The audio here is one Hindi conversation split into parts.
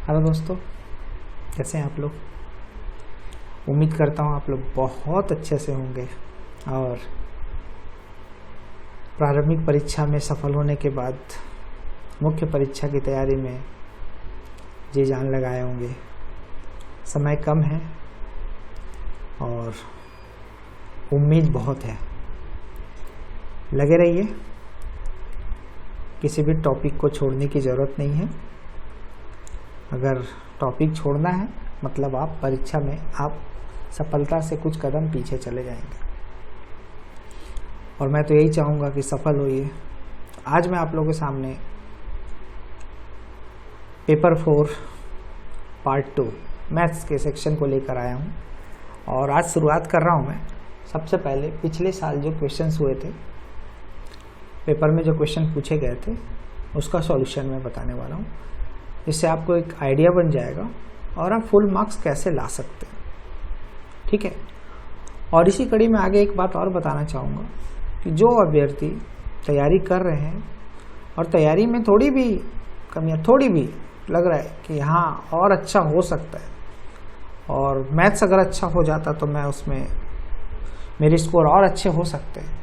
हेलो दोस्तों, कैसे हैं आप लोग। उम्मीद करता हूँ आप लोग बहुत अच्छे से होंगे और प्रारंभिक परीक्षा में सफल होने के बाद मुख्य परीक्षा की तैयारी में जी जान लगाए होंगे। समय कम है और उम्मीद बहुत है। लगे रहिए, किसी भी टॉपिक को छोड़ने की ज़रूरत नहीं है। अगर टॉपिक छोड़ना है मतलब आप परीक्षा में आप सफलता से कुछ कदम पीछे चले जाएंगे और मैं तो यही चाहूँगा कि सफल होइए। आज मैं आप लोगों के सामने पेपर 4 पार्ट 2 मैथ्स के सेक्शन को लेकर आया हूँ और आज शुरुआत कर रहा हूँ मैं। सबसे पहले पिछले साल जो क्वेश्चंस हुए थे, पेपर में जो क्वेश्चन पूछे गए थे, उसका सॉल्यूशन मैं बताने वाला हूँ। इससे आपको एक आइडिया बन जाएगा और आप फुल मार्क्स कैसे ला सकते हैं, ठीक है। और इसी कड़ी में आगे एक बात और बताना चाहूँगा कि जो अभ्यर्थी तैयारी कर रहे हैं और तैयारी में थोड़ी भी कमियाँ, थोड़ी भी लग रहा है कि हाँ और अच्छा हो सकता है और मैथ्स अगर अच्छा हो जाता तो मैं उसमें मेरे स्कोर और अच्छे हो सकते हैं,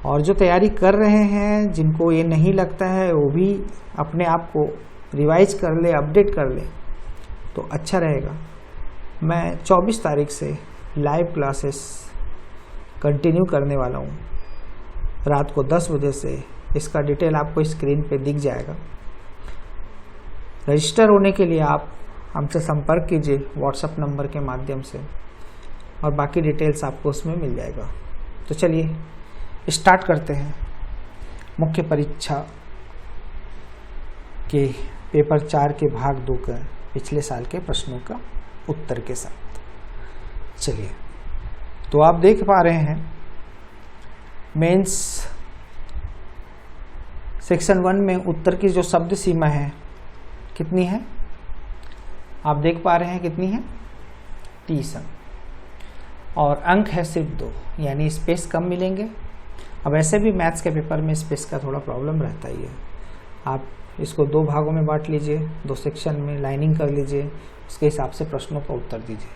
और जो तैयारी कर रहे हैं जिनको ये नहीं लगता है वो भी अपने आप को रिवाइज कर ले, अपडेट कर ले तो अच्छा रहेगा। मैं 24 तारीख से लाइव क्लासेस कंटिन्यू करने वाला हूँ रात को 10 बजे से। इसका डिटेल आपको स्क्रीन पे दिख जाएगा। रजिस्टर होने के लिए आप हमसे संपर्क कीजिए व्हाट्सएप नंबर के माध्यम से और बाकी डिटेल्स आपको उसमें मिल जाएगा। तो चलिए स्टार्ट करते हैं मुख्य परीक्षा के पेपर 4 के भाग 2 का पिछले साल के प्रश्नों का उत्तर के साथ। चलिए, तो आप देख पा रहे हैं मेंस सेक्शन 1 में उत्तर की जो शब्द सीमा है कितनी है, आप देख पा रहे हैं कितनी है, 30 अंक, और अंक है सिर्फ 2, यानी स्पेस कम मिलेंगे। अब ऐसे भी मैथ्स के पेपर में स्पेस का थोड़ा प्रॉब्लम रहता ही है। आप इसको 2 भागों में बांट लीजिए, 2 सेक्शन में लाइनिंग कर लीजिए, उसके हिसाब से प्रश्नों का उत्तर दीजिए।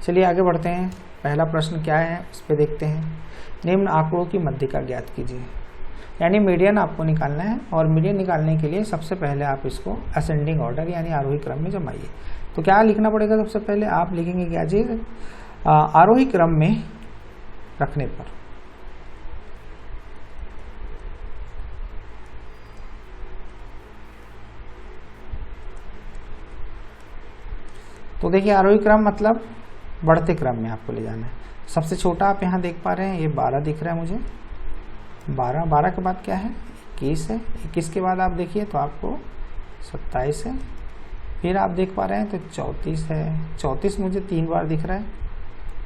चलिए आगे बढ़ते हैं। पहला प्रश्न क्या है उस पर देखते हैं। निम्न आंकड़ों की मध्यिका ज्ञात कीजिए, यानी मीडियन आपको निकालना है और मीडियन निकालने के लिए सबसे पहले आप इसको असेंडिंग ऑर्डर यानी आरोही क्रम में जमाइए। तो क्या लिखना पड़ेगा, सबसे पहले आप लिखेंगे क्या जी, आरोही क्रम में रखने पर तो देखिए आरोही क्रम मतलब बढ़ते क्रम में आपको ले जाना है। सबसे छोटा आप यहाँ देख पा रहे हैं, ये 12 दिख रहा है मुझे, 12 के बाद क्या है, 21 है, 21 के बाद आप देखिए तो आपको 27 है, फिर आप देख पा रहे हैं तो 34 है, 34 मुझे 3 बार दिख रहा है,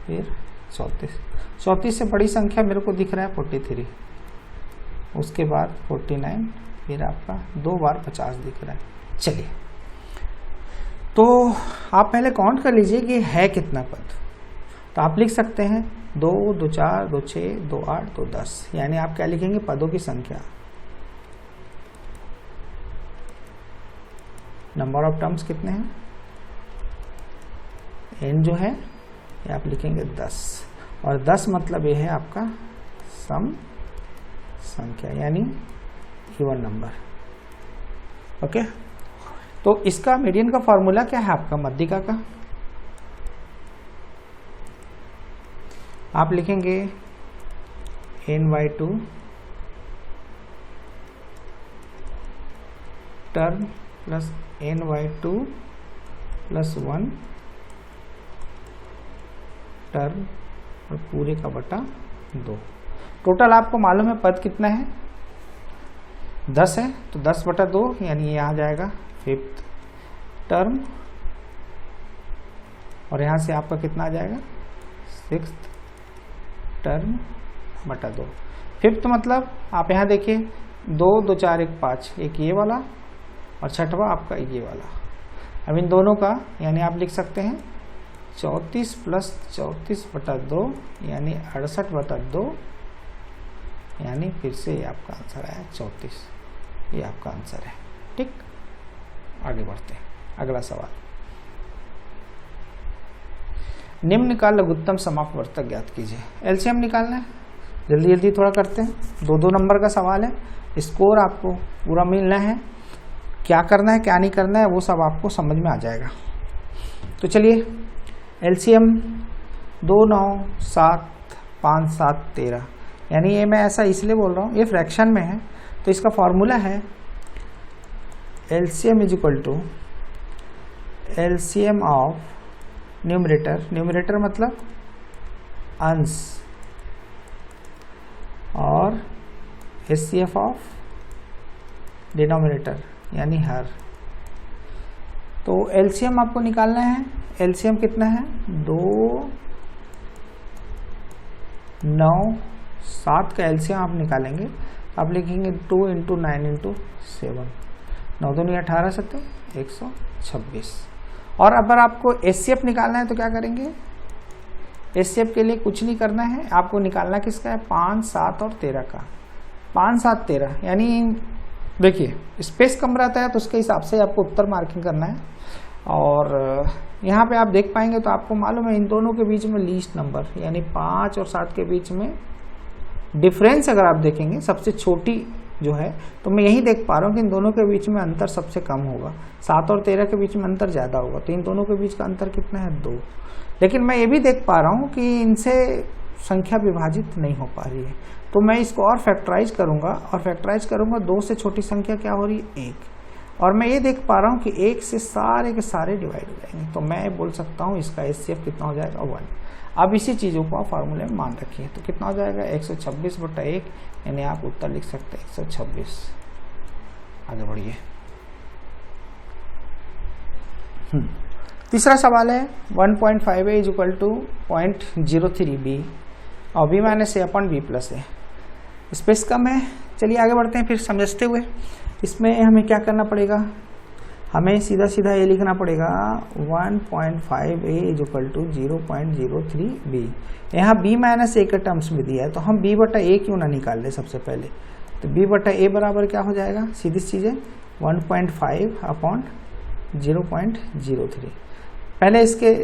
फिर 34 से बड़ी संख्या मेरे को दिख रहा है 43, उसके बाद 49, फिर आपका 2 बार 50 दिख रहा है। चलिए, तो आप पहले काउंट कर लीजिए कि है कितना पद। तो आप लिख सकते हैं 2, 2 4, 2 6, 2 8, 2 10, यानी आप क्या लिखेंगे, पदों की संख्या, नंबर ऑफ टर्म्स कितने हैं, n जो है ये आप लिखेंगे 10, और 10 मतलब ये है आपका सम संख्या यानी इवन नंबर। ओके, तो इसका मीडियन का फॉर्मूला क्या है आपका, मध्यिका का आप लिखेंगे n/2 term plus n/2 plus 1 term और पूरे का बटा 2। टोटल आपको मालूम है पद कितना है, 10 है, तो 10/2 यानी ये आ जाएगा 5th टर्म, और यहाँ से आपका कितना आ जाएगा 6th टर्म बटा 2। 5th मतलब आप यहाँ देखिए 2, 2 4, 1 5, एक ये वाला और 6वां आपका ये वाला। अब इन दोनों का यानी आप लिख सकते हैं 34 प्लस 34/2 यानी 68/2, यानी फिर से ये आपका आंसर आया 34। ये आपका आंसर है। ठीक, आगे बढ़ते हैं। अगला सवाल, निम्न का लघुत्तम समापवर्तक ज्ञात कीजिए। एलसीएम निकालना है, जल्दी जल्दी थोड़ा करते हैं। 2-2 नंबर का सवाल है, स्कोर आपको पूरा मिलना है। क्या करना है क्या नहीं करना है वो सब आपको समझ में आ जाएगा। तो चलिए, एलसीएम 2, 9, 7, 5, 7, 13, यानी ये मैं ऐसा इसलिए बोल रहा हूँ, ये फ्रैक्शन में है तो इसका फॉर्मूला है LCM is equal to LCM of numerator, numerator मतलब अंश, और एचसीएफ ऑफ डिनोमिनेटर यानी हर। तो एलसीएम आपको निकालना है। एलसीएम कितना है? 2, 9, 7 का एलसीएम आप निकालेंगे, आप लिखेंगे 2 × 9 × 7, 9 दूनी 18, 7 126। और अगर आपको एचसीएफ निकालना है तो क्या करेंगे? एचसीएफ के लिए कुछ नहीं करना है, आपको निकालना किसका है? 5, 7 और 13 का। 5, 7, 13 यानी देखिए स्पेस कम रहता है तो उसके हिसाब से आपको उत्तर मार्किंग करना है। और यहाँ पे आप देख पाएंगे तो आपको मालूम है इन दोनों के बीच में लीस्ट नंबर यानी 5 और 7 के बीच में डिफरेंस अगर आप देखेंगे सबसे छोटी जो है, तो मैं यही देख पा रहा हूँ कि इन दोनों के बीच में अंतर सबसे कम होगा। 7 और 13 के बीच में अंतर ज़्यादा होगा, तो इन दोनों के बीच का अंतर कितना है? 2। लेकिन मैं ये भी देख पा रहा हूँ कि इनसे संख्या विभाजित नहीं हो पा रही है, तो मैं इसको और फैक्टराइज करूँगा, और फैक्टराइज करूँगा 2 से छोटी संख्या क्या हो रही है? 1। और मैं ये देख पा रहा हूँ कि 1 से सारे के सारे डिवाइड हो जाएंगे, तो मैं बोल सकता हूँ इसका एचसीएफ कितना हो जाएगा? 1। अब इसी चीज़ों को आप फार्मूले में मान रखिए, तो कितना हो जाएगा? 126/1, यानी आप उत्तर लिख सकते हैं 126। आगे बढ़िए। तीसरा सवाल है 1.5a = 0.03b और b - a/b+a। स्पेस कम है, चलिए आगे बढ़ते हैं फिर समझते हुए। इसमें हमें क्या करना पड़ेगा? हमें सीधा सीधा ये लिखना पड़ेगा 1.5a = 0.03b। यहाँ b - a के टर्म्स में दिया है, तो हम b/a क्यों ना निकाल लें सबसे पहले। तो b/a बराबर क्या हो जाएगा? सीधी चीज़ें 1.5/0.03। पहले इसके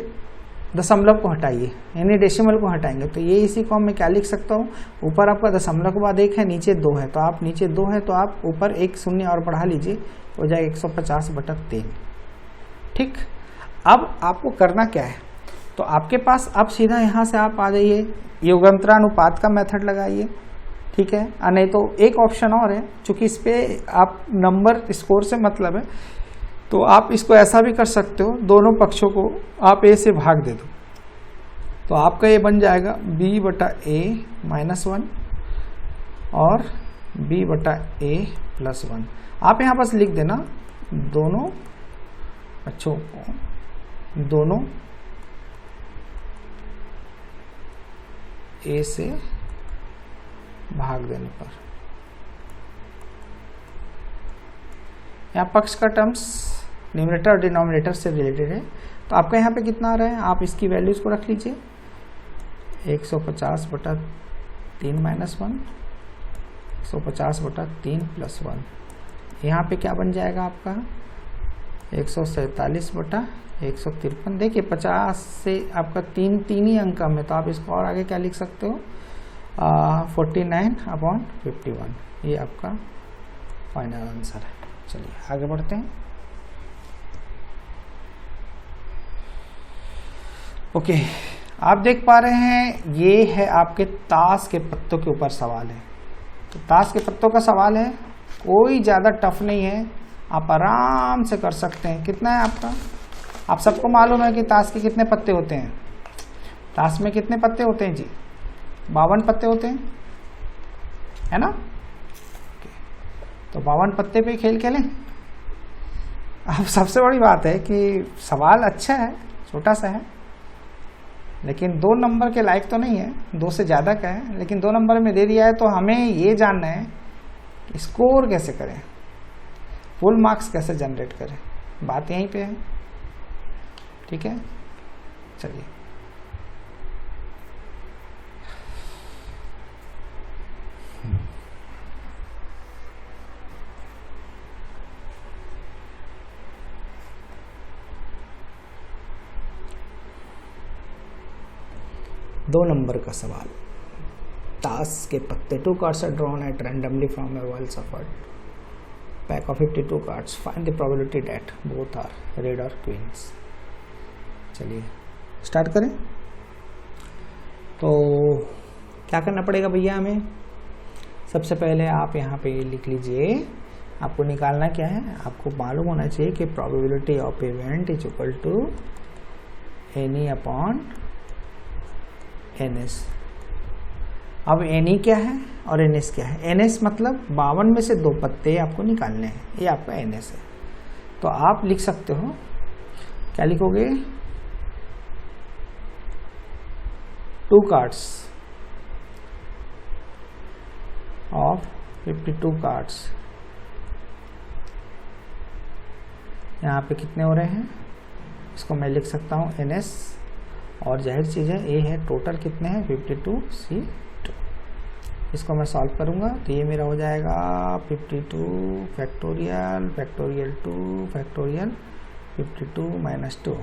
दशमलव को हटाइए, यानी डेसिमल को हटाएंगे, तो ये इसी को मैं क्या लिख सकता हूँ? ऊपर आपका दशमलव के बाद 1 है, नीचे 2 है, तो आप नीचे 2 है तो आप ऊपर 1 शून्य और बढ़ा लीजिए, हो जाएगा 150/3। ठीक, अब आपको करना क्या है? तो आपके पास अब सीधा यहाँ से आप आ जाइए, योगंत्रानुपात का मेथड लगाइए, ठीक है। नहीं तो एक ऑप्शन और है, चूंकि इस पर आप नंबर स्कोर से मतलब है, तो आप इसको ऐसा भी कर सकते हो, दोनों पक्षों को आप a से भाग दे दो, तो आपका ये बन जाएगा b/a - 1 और b/a + 1। आप यहाँ बस लिख देना दोनों पक्षों को, दोनों a से भाग देने पर। यहाँ पक्ष का टर्म्स न्यूमरेटर और डिनोमिनेटर से रिलेटेड है, तो आपका यहाँ पे कितना आ रहा है? आप इसकी वैल्यूज को रख लीजिए, 150/3 - 1, 150/3 + 1। यहाँ पे क्या बन जाएगा आपका? 147/153। देखिए 50 से आपका 3 ही अंक कम है, तो आप इसको और आगे क्या लिख सकते हो? 49/51। ये आपका फाइनल आंसर है। चलिए आगे बढ़ते हैं। ओके, आप देख पा रहे हैं ये है आपके ताश के पत्तों के ऊपर सवाल है। तो ताश के पत्तों का सवाल है, कोई ज़्यादा टफ नहीं है, आप आराम से कर सकते हैं। कितना है आपका? आप सबको मालूम है कि ताश के कितने पत्ते होते हैं? ताश में कितने पत्ते होते हैं जी? 52 पत्ते होते हैं, है ना? तो 52 पत्ते पे खेल खेलें। अब सबसे बड़ी बात है कि सवाल अच्छा है, छोटा सा है, लेकिन 2 नंबर के लायक तो नहीं है, 2 से ज़्यादा का है, लेकिन 2 नंबर में दे दिया है, तो हमें ये जानना है कि स्कोर कैसे करें, फुल मार्क्स कैसे जनरेट करें। बात यहीं पे है, ठीक है। चलिए 2 नंबर का सवाल। ताश के पत्ते 2 cards are drawn at randomly from a well shuffled pack of 52 cards. Find the probability that both are red or queens. चलिए स्टार्ट करें। तो क्या करना पड़ेगा भैया हमें? सबसे पहले आप यहाँ पे लिख लीजिए, आपको निकालना क्या है, आपको मालूम होना चाहिए कि probability of event is equal to NE upon NS। अब NE क्या है और NS क्या है? NS मतलब 52 में से 2 पत्ते आपको निकालने हैं, ये आपका NS है। तो आप लिख सकते हो, क्या लिखोगे? 2 cards of 52 cards। यहाँ पे कितने हो रहे हैं? इसको मैं लिख सकता हूँ NS, और जाहिर चीज़ है A है, टोटल कितने हैं? 52 C2। इसको मैं सॉल्व करूँगा तो ये मेरा हो जाएगा 52 फैक्टोरियल फैक्टोरियल 2 फैक्टोरियल 52 माइनस 2।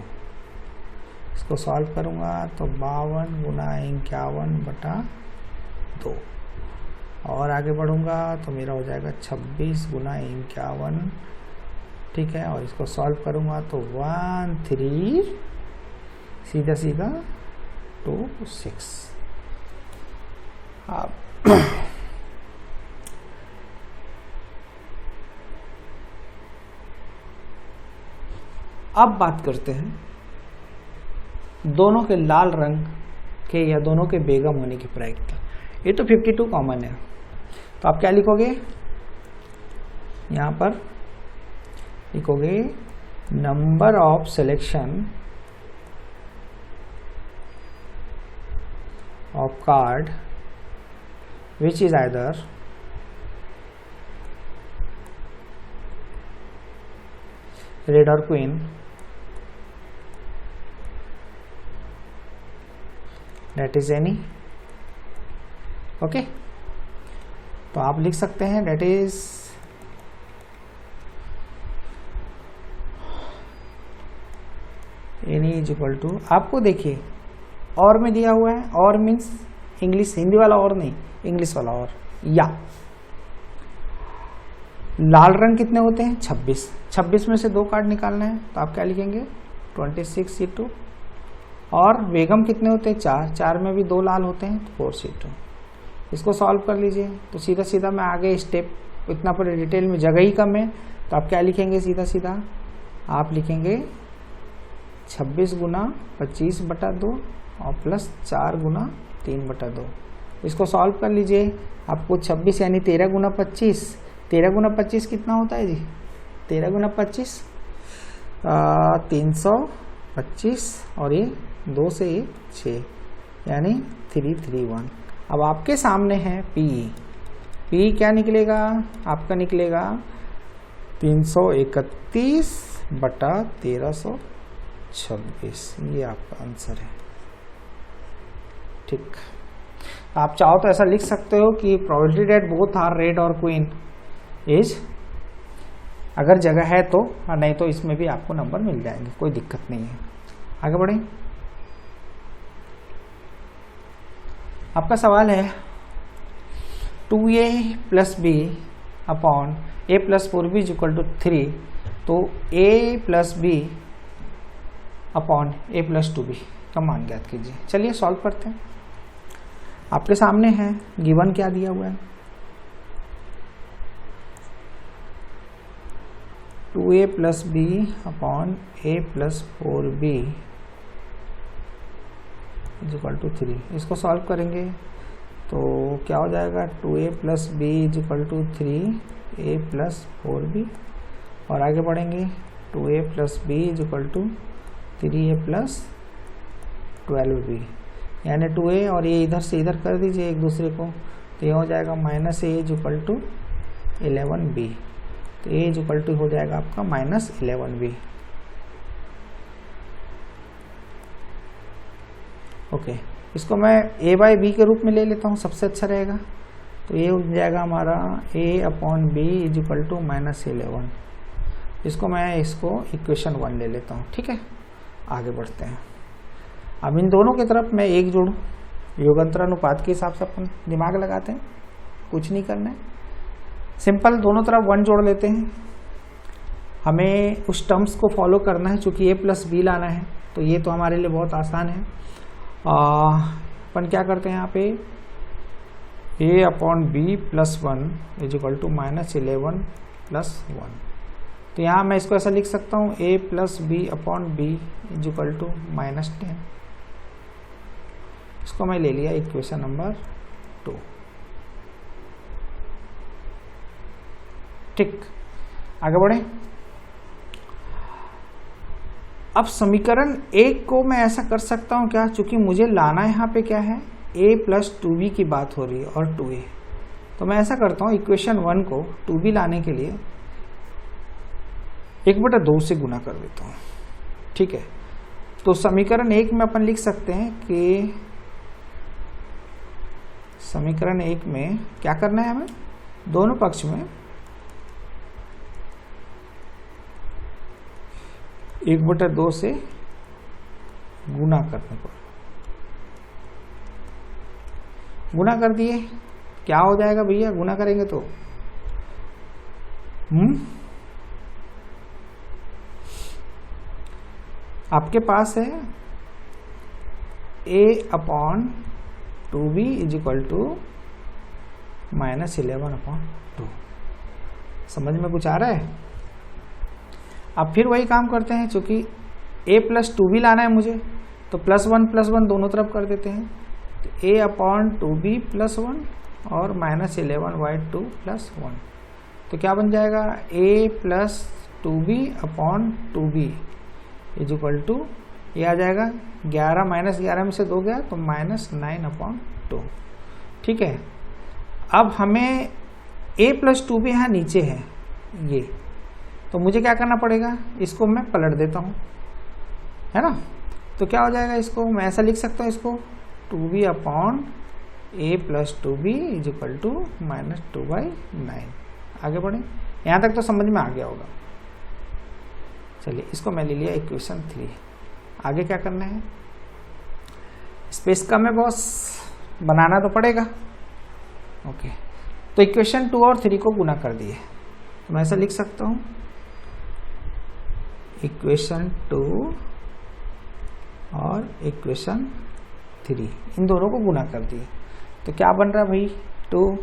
इसको सॉल्व करूँगा तो 52 गुना 51 बटा 2, और आगे बढ़ूँगा तो मेरा हो जाएगा 26 गुना 51, ठीक है। और इसको सॉल्व करूँगा तो 1 3 सीधा सीधा 2 6। अब बात करते हैं दोनों के लाल रंग के या दोनों के बेगम होने की प्रायिकता। ये तो 52 कॉमन है, तो आप क्या लिखोगे? यहाँ पर लिखोगे number of selection of card which is either red or queen that is any। Okay, तो आप लिख सकते हैं that is any is equal to, आपको देखिए और में दिया हुआ है, और मीन्स इंग्लिश हिंदी वाला और नहीं, इंग्लिश वाला और। या लाल रंग कितने होते हैं? 26। 26 में से 2 कार्ड निकालना है तो आप क्या लिखेंगे? 26 C2। और बेगम कितने होते हैं? 4। 4 में भी 2 लाल होते हैं तो 4 C2। इसको सॉल्व कर लीजिए तो सीधा सीधा मैं आगे स्टेप, इतना पर डिटेल में जगह ही कम है, तो आप क्या लिखेंगे? सीधा सीधा आप लिखेंगे 26 गुना 25 बटा 2 और प्लस 4 गुना 3 बटा 2। इसको सॉल्व कर लीजिए, आपको 26 यानी 13 गुना 25। 13 गुना 25 कितना होता है जी? 13 गुना 25 325, और ये 2 से ये 6 यानी 331। अब आपके सामने है P क्या निकलेगा? आपका निकलेगा 331 बटा 1326, ये आपका आंसर है। ठीक, आप चाहो तो ऐसा लिख सकते हो कि probability that both are red और क्वीन इज, अगर जगह है तो, और नहीं तो इसमें भी आपको नंबर मिल जाएंगे, कोई दिक्कत नहीं है। आगे बढ़ें। आपका सवाल है 2a plus B upon a plus 4b is equal to 3, तो a plus B upon a plus 2b का मान ज्ञात कीजिए। चलिए सॉल्व करते हैं। आपके सामने है गिवन क्या दिया हुआ है? 2a plus B upon a plus 4b is equal to 3। इसको सॉल्व करेंगे तो क्या हो जाएगा? 2a plus B is equal to 3a plus 4b, और आगे बढ़ेंगे 2a plus B is equal to 3a plus 12b, यानी 2a और ये इधर से इधर कर दीजिए एक दूसरे को, तो ये हो जाएगा minus a is equal to 11b, तो a इज इक्वल टू हो जाएगा आपका माइनस 11b। ओके, इसको मैं a बाई बी के रूप में ले लेता हूँ, सबसे अच्छा रहेगा। तो ये हो जाएगा हमारा a upon B is equal to minus 11। इसको मैं इक्वेशन 1 ले लेता हूँ, ठीक है। आगे बढ़ते हैं। अब इन दोनों की तरफ मैं 1 जोड़ूँ योगांतर अनुपात के हिसाब से अपन दिमाग लगाते हैं, कुछ नहीं करना है, सिंपल दोनों तरफ 1 जोड़ लेते हैं। हमें उस टर्म्स को फॉलो करना है, चूंकि a प्लस बी लाना है, तो ये तो हमारे लिए बहुत आसान है। अपन क्या करते हैं यहाँ पे, a upon B plus 1 is equal to -11 plus 1। तो यहाँ मैं इसको ऐसा लिख सकता हूँ, a plus B upon B is equal to -10। इसको मैं ले लिया इक्वेशन नंबर 2। ठीक, आगे बढ़े। अब समीकरण 1 को मैं ऐसा कर सकता हूं क्या, चूंकि मुझे लाना यहाँ पे क्या है, a प्लस 2b की बात हो रही है और 2a, तो मैं ऐसा करता हूँ इक्वेशन 1 को 2b लाने के लिए 1/2 से गुना कर देता हूँ। ठीक है, तो समीकरण 1 में अपन लिख सकते हैं कि समीकरण 1 में क्या करना है, हमें दोनों पक्ष में 1/2 से गुना करने पर, गुना कर दिए, क्या हो जाएगा भैया गुना करेंगे तो आपके पास है a upon 2b is equal to -11/2। समझ में कुछ आ रहा है? अब फिर वही काम करते हैं, चूंकि a प्लस 2b लाना है मुझे, तो +1 दोनों तरफ कर देते हैं। तो a अपॉन 2b प्लस 1 और -11/2 प्लस 1, तो क्या बन जाएगा, a plus 2b upon 2b is equal to, ये आ जाएगा 11 -11 में से 2 गया तो -9/2। ठीक है, अब हमें a प्लस 2b यहाँ नीचे है ये, तो मुझे क्या करना पड़ेगा, इसको मैं पलट देता हूँ, है ना। तो क्या हो जाएगा, इसको मैं ऐसा लिख सकता हूँ, इसको 2b upon a plus 2b is equal to -2/9। आगे बढ़े, यहाँ तक तो समझ में आ गया होगा। चलिए, इसको मैं ले लिया इक्वेशन 3। आगे क्या करना है, स्पेस का में बॉस बनाना तो पड़ेगा। ओके, तो इक्वेशन 2 और 3 को गुना कर दिए, तो मैं ऐसा लिख सकता हूँ, इक्वेशन 2 और इक्वेशन 3, इन दोनों को गुना कर दिए, तो क्या बन रहा है भाई, 2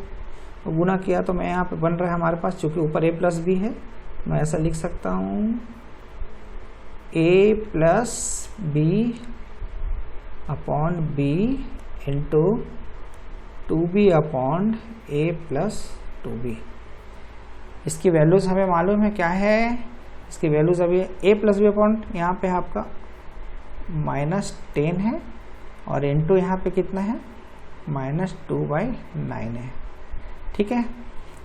को गुना किया तो मैं यहाँ पे बन रहा है हमारे पास, चूंकि ऊपर a प्लस बी है, मैं ऐसा लिख सकता हूँ a plus B upon B into 2b upon a plus 2b। इसकी वैल्यूज हमें मालूम है क्या है, इसकी वैल्यूज अभी a प्लस बी अपॉन यहाँ पे आपका -10 है और इंटू यहाँ पे कितना है, -2/9 है। ठीक है,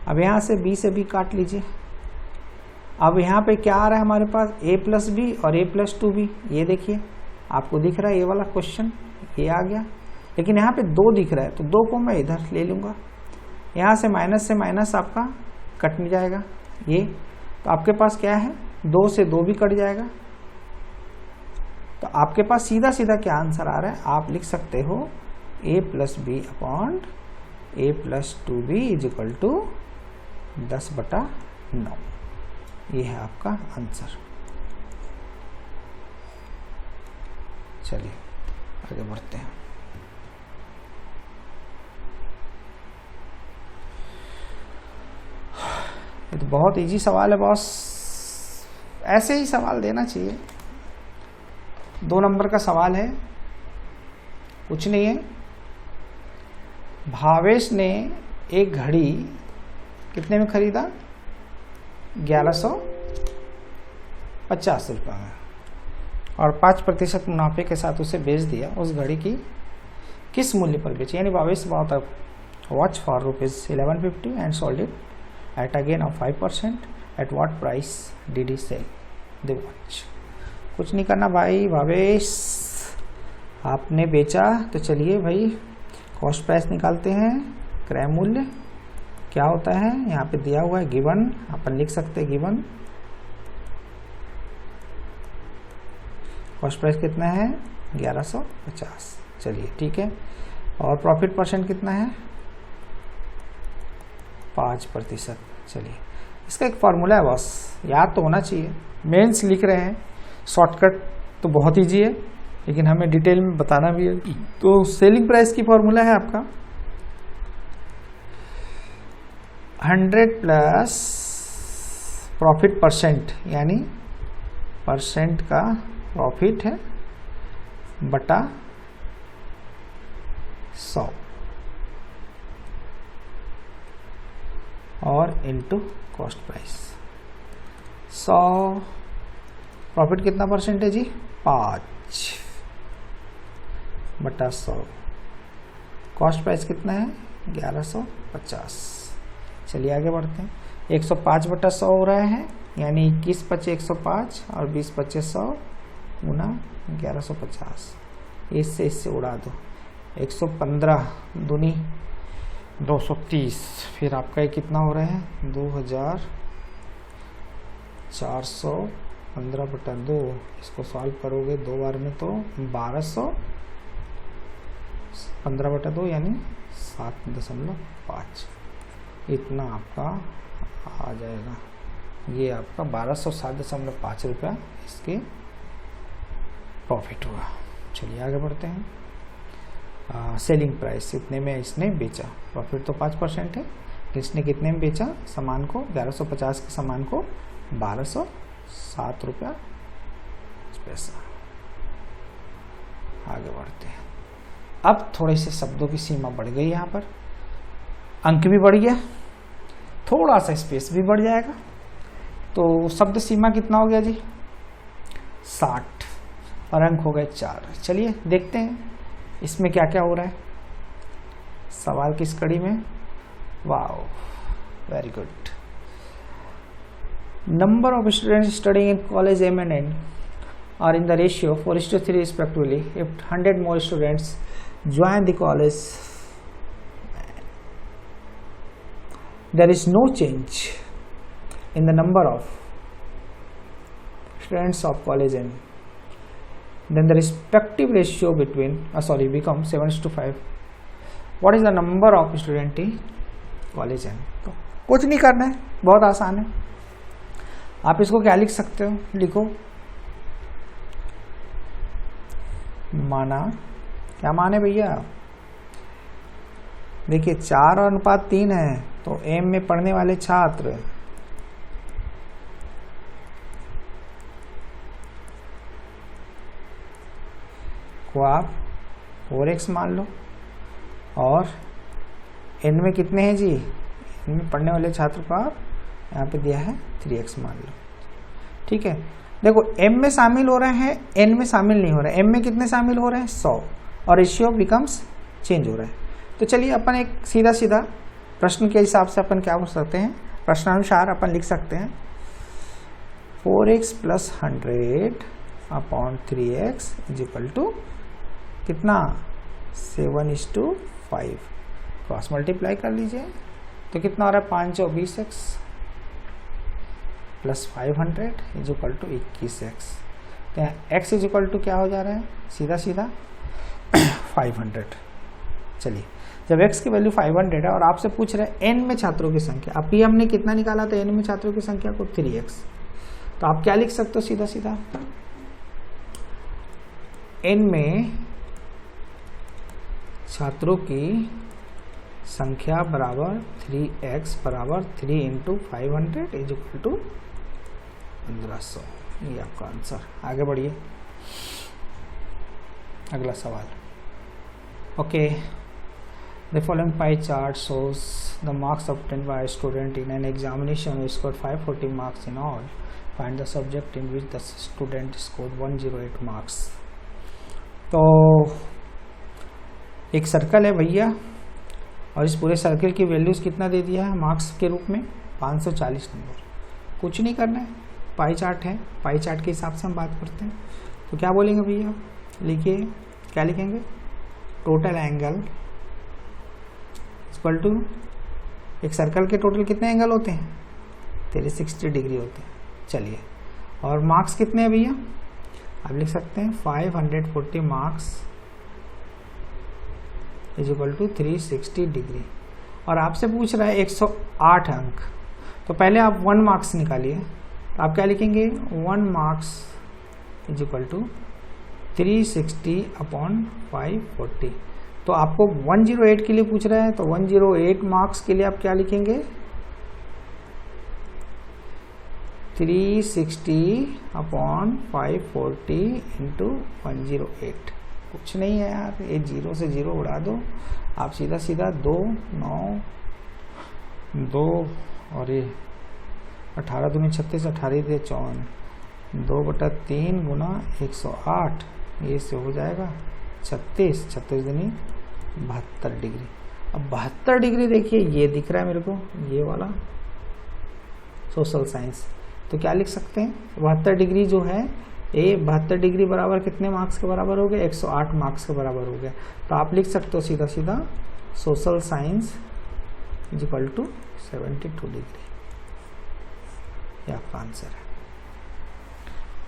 अब यहाँ से b से b काट लीजिए। अब यहाँ पे क्या आ रहा है हमारे पास, a प्लस बी और a प्लस 2b, ये देखिए आपको दिख रहा है, ये वाला क्वेश्चन ये आ गया, लेकिन यहाँ पे 2 दिख रहा है, तो 2 को मैं इधर ले लूँगा, यहाँ से माइनस आपका कट नहीं जाएगा ये, तो आपके पास क्या है, 2 से 2 भी कट जाएगा, तो आपके पास सीधा सीधा क्या आंसर आ रहा है, आप लिख सकते हो a plus B upon a plus 2b is equal to 10/9। ये है आपका आंसर। चलिए आगे बढ़ते हैं। ये तो बहुत इजी सवाल है बॉस, ऐसे ही सवाल देना चाहिए। 2 नंबर का सवाल है, कुछ नहीं है। भावेश ने एक घड़ी कितने में खरीदा, 1150 रुपये में, और 5% मुनाफे के साथ उसे बेच दिया। उस घड़ी की किस मूल्य पर बेची, यानी Bhavesh bought a watch for ₹1150 and sold it at a gain of 5%, at what price did he sell the watch. कुछ नहीं करना भाई, भावेश आपने बेचा, तो चलिए भाई कॉस्ट प्राइस निकालते हैं। क्रय मूल्य क्या होता है, यहाँ पे दिया हुआ है गिवन, अपन लिख सकते हैं गिवन। कॉस्ट प्राइस कितना है, 1150। चलिए ठीक है, और प्रॉफिट परसेंट कितना है 5%। चलिए इसका एक फॉर्मूला है बॉस, याद तो होना चाहिए। मेंस लिख रहे हैं, शॉर्टकट तो बहुत ईजी है, लेकिन हमें डिटेल में बताना भी है। तो सेलिंग प्राइस की फॉर्मूला है आपका 100 प्लस प्रॉफिट परसेंट, यानी परसेंट का प्रॉफिट है बटा 100 और इनटू कॉस्ट प्राइस। 100 प्रॉफिट कितना परसेंट है जी 5 बटा 100, कॉस्ट प्राइस कितना है 1150। चलिए आगे बढ़ते हैं। 105 बटा 100 हो रहा है, यानी 21 पचे 105 और 20 पचे 100 गुना 1150। इससे उड़ा दो। 115 दूनी 230, फिर आपका ये कितना हो रहा है 2415 बटा 2। इसको सॉल्व करोगे 2 बार में तो 1200, 15 बटा 2 यानी 7.5, इतना आपका आ जाएगा। ये आपका 1207.5 रुपया इसके प्रॉफिट हुआ। चलिए आगे बढ़ते हैं। सेलिंग प्राइस इतने में इसने बेचा, प्रॉफिट तो 5% है, इसने कितने में बेचा सामान को 1150 के सामान को 1207 रुपया पैसा। आगे बढ़ते हैं। अब थोड़े से शब्दों की सीमा बढ़ गई, यहाँ पर अंक भी बढ़ गया, थोड़ा सा स्पेस भी बढ़ जाएगा। तो शब्द सीमा कितना हो गया जी 60 और अंक हो गए 4। चलिए देखते हैं इसमें क्या क्या हो रहा है सवाल की इस कड़ी में। Wow very good. Number of students studying in college M and N are in the ratio 4:3 respectively. If 100 more students join the college, there is no change in the number of students of college M. Then the respective ratio between becomes 7:5. What is the number of student in college M? तो कुछ नहीं करना है, बहुत आसान है। आप इसको क्या लिख सकते हो, लिखो माना, क्या माने भैया, देखिए 4 और अनुपात 3 है, तो M में पढ़ने वाले छात्र को आप 4x मान लो, और n में कितने हैं जी, n में पढ़ने वाले छात्र को आप यहाँ पे दिया है 3x मान लो। ठीक है, देखो m में शामिल हो रहे हैं, n में शामिल नहीं हो रहा है। m में कितने शामिल हो रहे हैं 100, और रेशियो बिकम्स चेंज हो रहा है। तो चलिए अपन एक सीधा सीधा प्रश्न के हिसाब से अपन क्या बोल सकते हैं, प्रश्नानुसार अपन लिख सकते हैं 4x plus 100 upon 3x is equal to कितना 7:5। क्रॉस मल्टीप्लाई कर लीजिए तो कितना हो रहा है 5 और 20x plus 500 is equal to 21x। तो यहाँ x इज इक्वल टू क्या हो जा रहा है सीधा सीधा 500। चलिए जब x की वैल्यू 500 है और आपसे पूछ रहे हैं n में छात्रों की संख्या, अभी हमने कितना निकाला था n में छात्रों की संख्या को 3x, तो आप क्या लिख सकते हो सीधा सीधा n में छात्रों की संख्या बराबर 3x बराबर 3 इंटू 500 इज इक्वल टू 1500। ये आपका आंसर। आगे बढ़िए, अगला सवाल। Okay, the following pie chart shows the marks obtained by a student in an examination who scored 540 marks in all. Find the subject in which the student scored 108 marks. तो एक सर्कल है भैया, और इस पूरे सर्कल की वैल्यूज कितना दे दिया है मार्क्स के रूप में 540 नंबर। कुछ नहीं करना है, पाई चार्ट है, पाई चार्ट के हिसाब से हम बात करते हैं। तो क्या बोलेंगे भैया, लिखिए क्या लिखेंगे, टोटल एंगल इक्वल टू, एक सर्कल के टोटल कितने एंगल होते हैं 360 डिग्री होते हैं। चलिए, और मार्क्स कितने हैं भैया, आप लिख सकते हैं 540 marks is equal to 360 degree. और आपसे पूछ रहा है 108 अंक, तो पहले आप 1 मार्क्स निकालिए। तो आप क्या लिखेंगे, 1 marks is equal to 360 upon 540। तो आपको 108 के लिए पूछ रहा है, तो 108 मार्क्स के लिए आप क्या लिखेंगे, 360 अपॉन 540 इंटू 108। कुछ नहीं है यार, ये 0 से 0 उड़ा दो, आप सीधा सीधा 2 9 2 और ये 18 दूनी 36, 18 दे 54, 2/3 गुना 108, ये से हो जाएगा 36, 36 दूनी 72 डिग्री। अब 72 डिग्री देखिए ये दिख रहा है मेरे को, ये वाला सोशल साइंस। तो क्या लिख सकते हैं, 72 डिग्री जो है ये 72 डिग्री बराबर कितने मार्क्स के बराबर हो गया, 108 मार्क्स के बराबर हो गया। तो आप लिख सकते हो सीधा सीधा social science is equal to 72 degree, ये आपका आंसर है।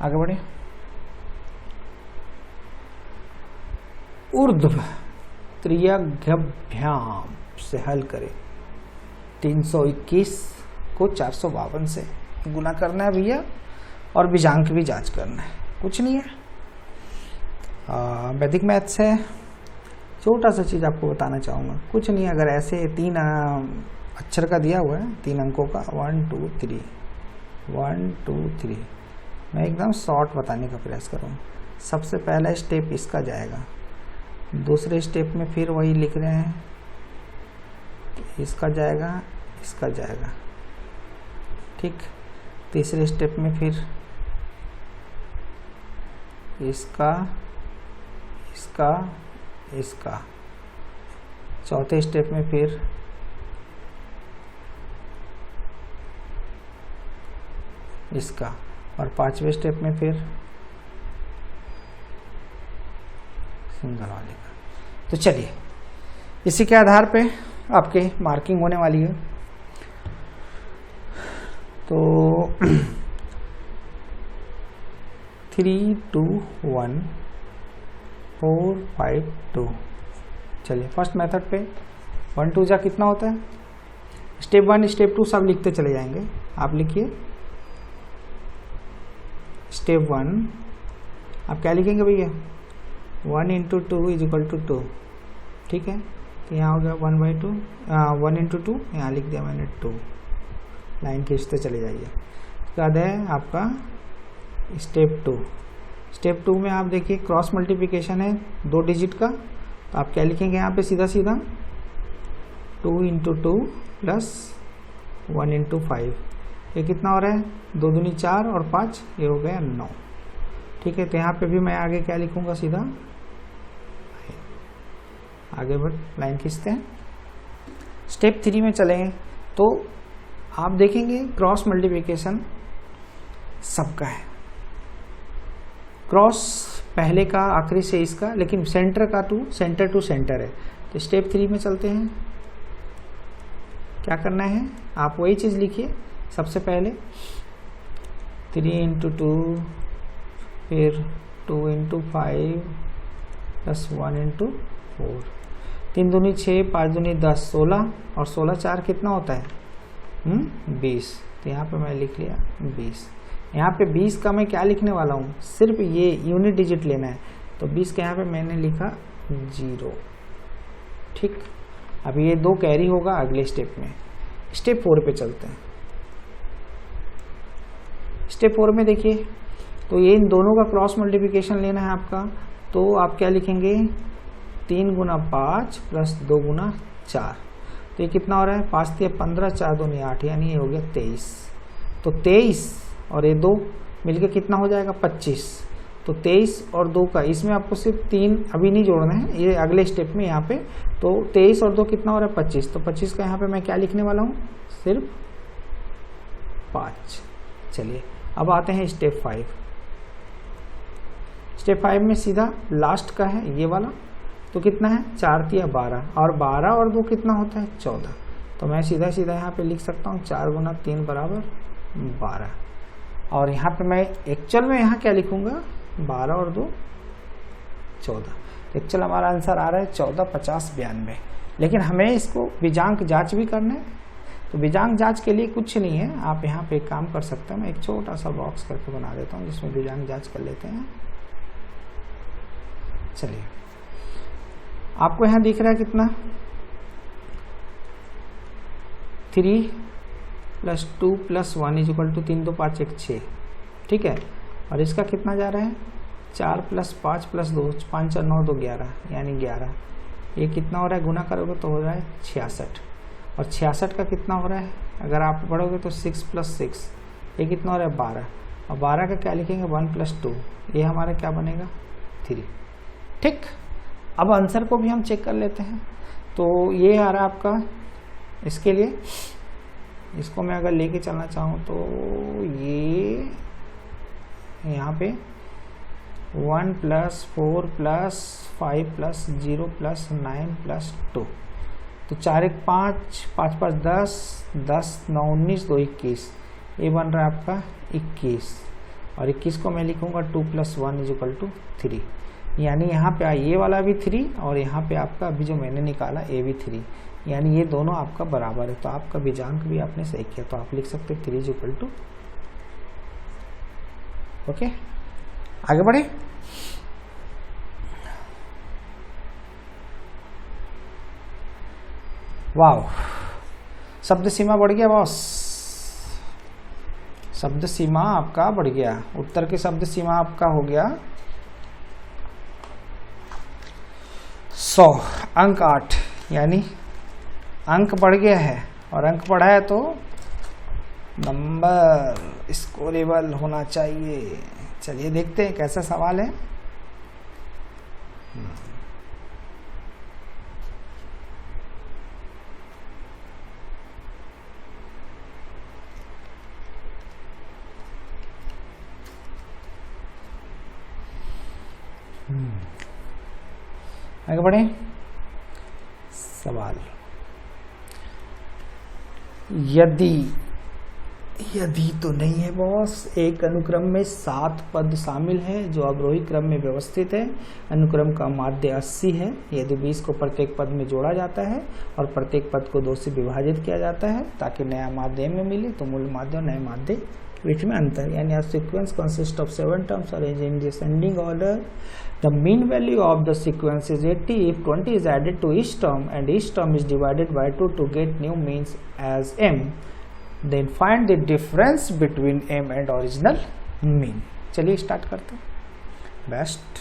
आगे बढ़े, ऊर्ध्व त्रिज्याभ्याम से हल करें। 321 को 452 से गुना करना है भैया, और बीजांक भी जांच करना है, कुछ नहीं है, वैदिक मैथ्स है। छोटा सा चीज़ आपको बताना चाहूँगा, कुछ नहीं है। अगर ऐसे 3 अक्षर का दिया हुआ है, 3 अंकों का, 1 2 3 1 2 3, मैं एकदम शॉर्ट बताने का प्रयास करूँगा। सबसे पहला स्टेप इसका जाएगा, दूसरे स्टेप में फिर वही लिख रहे हैं, इसका जाएगा, इसका जाएगा, ठीक। तीसरे स्टेप में फिर इसका, इसका, इसका, चौथे स्टेप में फिर इसका, और 5वें स्टेप में फिर सिंगल वाले का। तो चलिए इसी के आधार पे आपके मार्किंग होने वाली है। तो 3 2 1 4 5 2। चलिए फर्स्ट मेथड पे 1 2 जा कितना होता है, स्टेप 1 स्टेप 2 सब लिखते चले जाएंगे। आप लिखिए स्टेप 1, आप क्या लिखेंगे भैया, 1 इंटू 2 इज इक्वल टू 2, ठीक है। तो यहाँ हो गया 1/2, 1 इंटू 2 यहाँ लिख दिया मैंने 2, लाइन खींचते चले जाइए। उसके बाद है आपका स्टेप 2। स्टेप 2 में आप देखिए क्रॉस मल्टीप्लिकेशन है 2 डिजिट का, तो आप क्या लिखेंगे यहाँ पे सीधा सीधा 2 इंटू 2 प्लस 1 इंटू 5, ये कितना हो रहा है, 2 दूनी 4 और 5, ये हो गया 9, ठीक है। तो यहाँ पे भी मैं आगे क्या लिखूँगा, सीधा आगे बढ़ लाइन खींचते हैं। स्टेप 3 में चलेंगे तो आप देखेंगे क्रॉस मल्टीप्लिकेशन सबका है, क्रॉस पहले का आखिरी से इसका, लेकिन सेंटर का सेंटर टू सेंटर है। तो स्टेप 3 में चलते हैं, क्या करना है, आप वही चीज़ लिखिए। सबसे पहले 3 इंटू 2, फिर 2 इंटू 5 प्लस 1 इंटू 4, 3 दूनी 6, 5 दूनी 10, 16, और 16 4 कितना होता है 20। तो यहाँ पे मैं लिख लिया 20। यहाँ पे 20 का मैं क्या लिखने वाला हूँ, सिर्फ ये यूनिट डिजिट लेना है। तो 20 के यहाँ पे मैंने लिखा 0, ठीक। अब ये 2 कैरी होगा अगले स्टेप में। स्टेप 4 पे चलते हैं। स्टेप 4 में देखिए, तो ये इन दोनों का क्रॉस मल्टीप्लिकेशन लेना है आपका। तो आप क्या लिखेंगे, 3 गुना 5 प्लस 2 गुना 4, तो ये कितना हो रहा है, 5 3 15, 4 2 8, यानी ये हो गया 23। तो 23 और ये 2 मिलके कितना हो जाएगा 25। तो 23 और 2 का, इसमें आपको सिर्फ 3 अभी नहीं जोड़ना है, ये अगले स्टेप में यहाँ पे। तो 23 और 2 कितना हो रहा है 25। तो 25 का यहाँ पे मैं क्या लिखने वाला हूँ, सिर्फ 5। चलिए अब आते हैं स्टेप 5। स्टेप 5 में सीधा लास्ट का है ये वाला, तो कितना है 4 3 12, और 12 और 2 कितना होता है 14। तो मैं सीधा सीधा यहाँ पे लिख सकता हूँ 4 गुना 3 बराबर 12। और यहाँ पे मैं एक्चुअल में यहाँ क्या लिखूँगा, 12 और 2 14। तो एक्चुअल हमारा आंसर आ रहा है 145092। लेकिन हमें इसको बीजांक जांच भी करना है, तो बीजांक जांच के लिए कुछ नहीं है, आप यहाँ पे एक काम कर सकते हैं। मैं एक छोटा सा बॉक्स करके बना देता हूँ जिसमें बीजांक जांच कर लेते हैं। चलिए, आपको यहाँ दिख रहा है कितना, 3 + 2 + 1 = 3 2 5 1 6, ठीक है। और इसका कितना जा रहा है, 4 + 5 + 2 5 4 9 2 11, यानी 11। ये कितना हो रहा है, गुना करोगे तो हो रहा है 66। और 66 का कितना हो रहा है, अगर आप पढ़ोगे तो 6 + 6, ये कितना हो रहा है 12। और 12 का क्या लिखेंगे, 1 + 2, ये हमारा क्या बनेगा 3, ठीक। अब आंसर को भी हम चेक कर लेते हैं। तो ये आ रहा है आपका, इसके लिए इसको मैं अगर लेके चलना चाहूँ तो ये यहाँ पे 1 + 4 + 5 + 0 + 9 + 2, तो 4 1 5 5 5 10 10 9 19 2 21, ये बन रहा है आपका 21। और 21 को मैं लिखूंगा 2 + 1 = 3, यानी यहाँ पे ये वाला भी 3 और यहाँ पे आपका अभी जो मैंने निकाला ये भी 3, यानी ये दोनों आपका बराबर है। तो आपका बीजांक भी आपने सही किया, तो आप लिख सकते 3 = ओके। आगे बढ़े, वाव, शब्द सीमा बढ़ गया बॉस, शब्द सीमा आपका बढ़ गया। उत्तर की शब्द सीमा आपका हो गया 100, अंक 8, यानी अंक बढ़ गया है। और अंक बढ़ा है तो नंबर स्कोरेबल होना चाहिए। चलिए देखते हैं कैसा सवाल है। आगे बढ़े, सवाल, यदि तो नहीं है बॉस, एक अनुक्रम में 7 पद शामिल है जो अवरोही क्रम में व्यवस्थित है। अनुक्रम का माध्य 80 है। यदि 20 को प्रत्येक पद में जोड़ा जाता है और प्रत्येक पद को 2 से विभाजित किया जाता है ताकि नया माध्य में मिले, तो मूल माध्य और नए माध्य के बीच में अंतर, यानी a sequence consists of 7 terms arranged in descending order. The mean value of the sequence is 80 if 20 is added to each term and each term is divided by 2 to get new means as m. Then find the difference between m and original mean. चलिए स्टार्ट करते हैं। बेस्ट,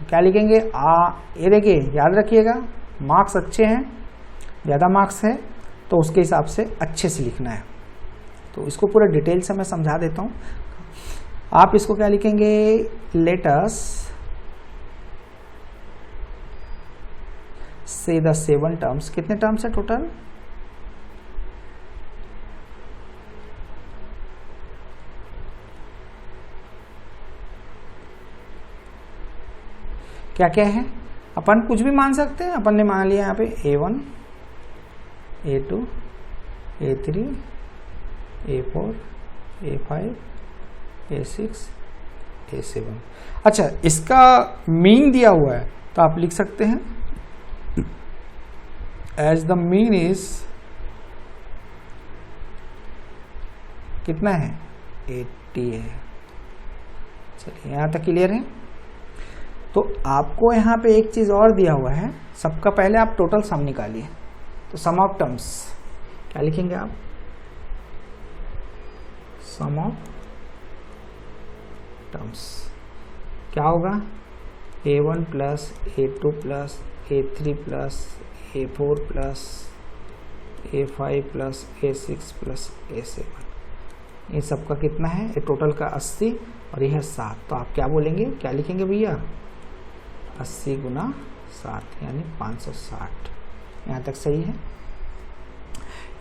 क्या लिखेंगे, ये देखिए याद रखिएगा, मार्क्स अच्छे हैं, ज़्यादा मार्क्स है तो उसके हिसाब से अच्छे से लिखना है। तो इसको पूरा डिटेल से मैं समझा देता हूँ। आप इसको क्या लिखेंगे, लेट अस से द 7 टर्म्स, कितने टर्म्स है टोटल, क्या क्या है, अपन कुछ भी मान सकते हैं। अपन ने मान लिया यहाँ पे A1 A2 A3 A4 A5 A6 A7। अच्छा, इसका मीन दिया हुआ है तो आप लिख सकते हैं एज द मीन इज कितना है, 80 है। चलिए यहाँ तक क्लियर है। तो आपको यहाँ पे एक चीज और दिया हुआ है, सबका पहले आप टोटल सम निकालिए। तो सम ऑफ टर्म्स क्या लिखेंगे आप, सम ऑफ टर्म्स क्या होगा, A1 plus A2 plus A3 plus A4 plus A5 plus A6 plus A7। ये सबका कितना है, ये टोटल का 80 और यह 7। तो आप क्या बोलेंगे, क्या लिखेंगे भैया, 80 गुना 7 यानी 560। यहाँ तक सही है।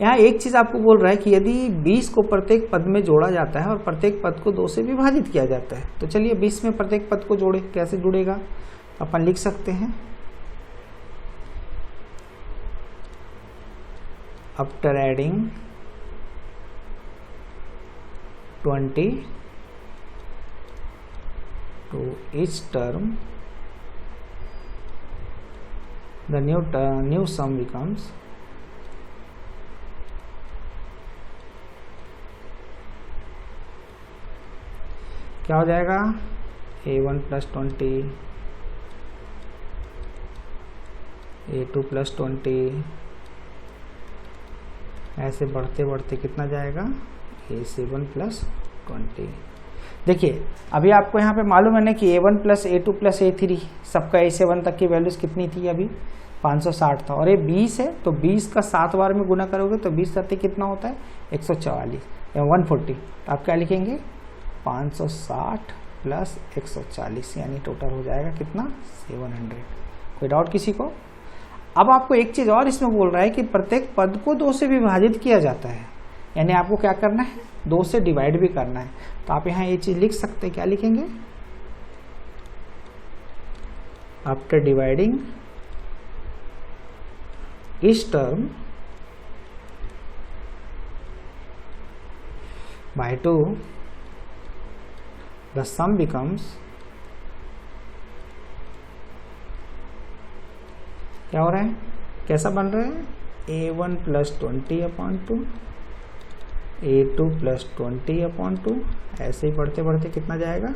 यहाँ एक चीज आपको बोल रहा है कि यदि 20 को प्रत्येक पद में जोड़ा जाता है और प्रत्येक पद को 2 से विभाजित किया जाता है, तो चलिए 20 में प्रत्येक पद को जोड़े, कैसे जुड़ेगा, अपन लिख सकते हैं after adding 20 to each term, the new sum becomes क्या हो जाएगा, a1 + 20, a2 + 20, ऐसे बढ़ते बढ़ते कितना जाएगा, a7 + 20। देखिए अभी आपको यहाँ पे मालूम है ना कि a1 + a2 + a3 सबका a7 तक की वैल्यूज कितनी थी, अभी 560 था, और ये 20 है तो 20 का 7 बार में गुना करोगे तो 20 सत्ते कितना होता है, 144 या 140। तो आप क्या लिखेंगे, 560 + 140, यानी टोटल हो जाएगा कितना, 700। कोई डाउट किसी को? अब आपको एक चीज और इसमें बोल रहा है कि प्रत्येक पद को 2 से विभाजित किया जाता है, यानी आपको क्या करना है, 2 से डिवाइड भी करना है। तो आप यहाँ ये चीज लिख सकते हैं, क्या लिखेंगे, after dividing each term by 2, the sum becomes, क्या हो रहा है, कैसा बन रहा है, a1 + 20/2, a2 + 20/2, ऐसे ही बढ़ते बढ़ते कितना जाएगा,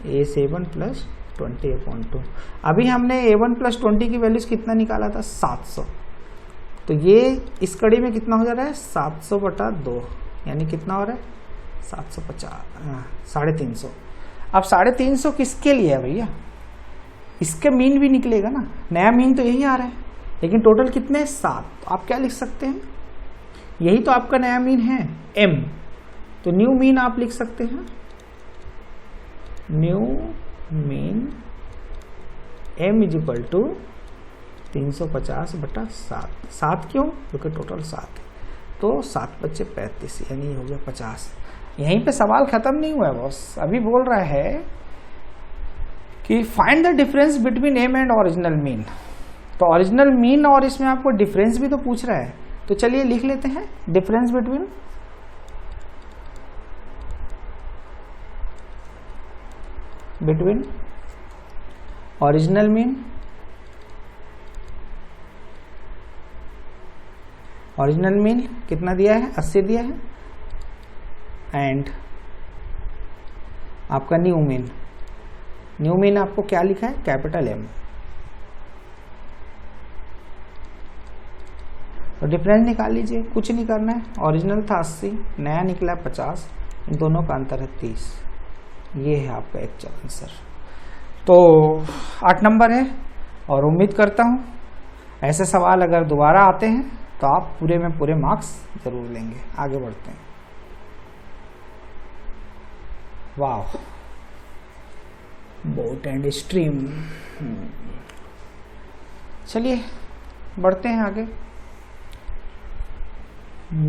a7 + 20/2। अभी हमने a1 + 20 की वैल्यूज कितना निकाला था, 700। तो ये इस कड़ी में कितना हो जा रहा है, 700/2, यानी कितना हो रहा है, 750, 350। अब 350 किसके लिए है भैया, इसके मीन भी निकलेगा ना, नया मीन तो यही आ रहा है, लेकिन टोटल कितने, 7। तो आप क्या लिख सकते हैं, यही तो आपका नया मीन है m, तो न्यू मीन आप लिख सकते हैं, न्यू मीन m = 350/7। 7 क्यों, क्योंकि टोटल 7 है, तो 7 × 5 = 35, यानी हो गया 50। यहीं पे सवाल खत्म नहीं हुआ है बॉस, अभी बोल रहा है कि find the difference between m and original mean. तो ओरिजिनल मीन और इसमें आपको डिफरेंस भी तो पूछ रहा है, तो चलिए लिख लेते हैं, difference between original mean, original mean कितना दिया है, 80 दिया है, एंड आपका न्यू मीन, न्यू मीन आपको क्या लिखा है, कैपिटल M। तो डिफरेंस निकाल लीजिए, कुछ नहीं करना है, ओरिजिनल था 80, नया निकला 50, इन दोनों का अंतर है 30। ये है आपका एक्चुअल आंसर। तो 8 नंबर है, और उम्मीद करता हूँ ऐसे सवाल अगर दोबारा आते हैं तो आप पूरे में पूरे मार्क्स जरूर लेंगे। आगे बढ़ते हैं। वाह, बोट एंड स्ट्रीम। चलिए बढ़ते हैं आगे।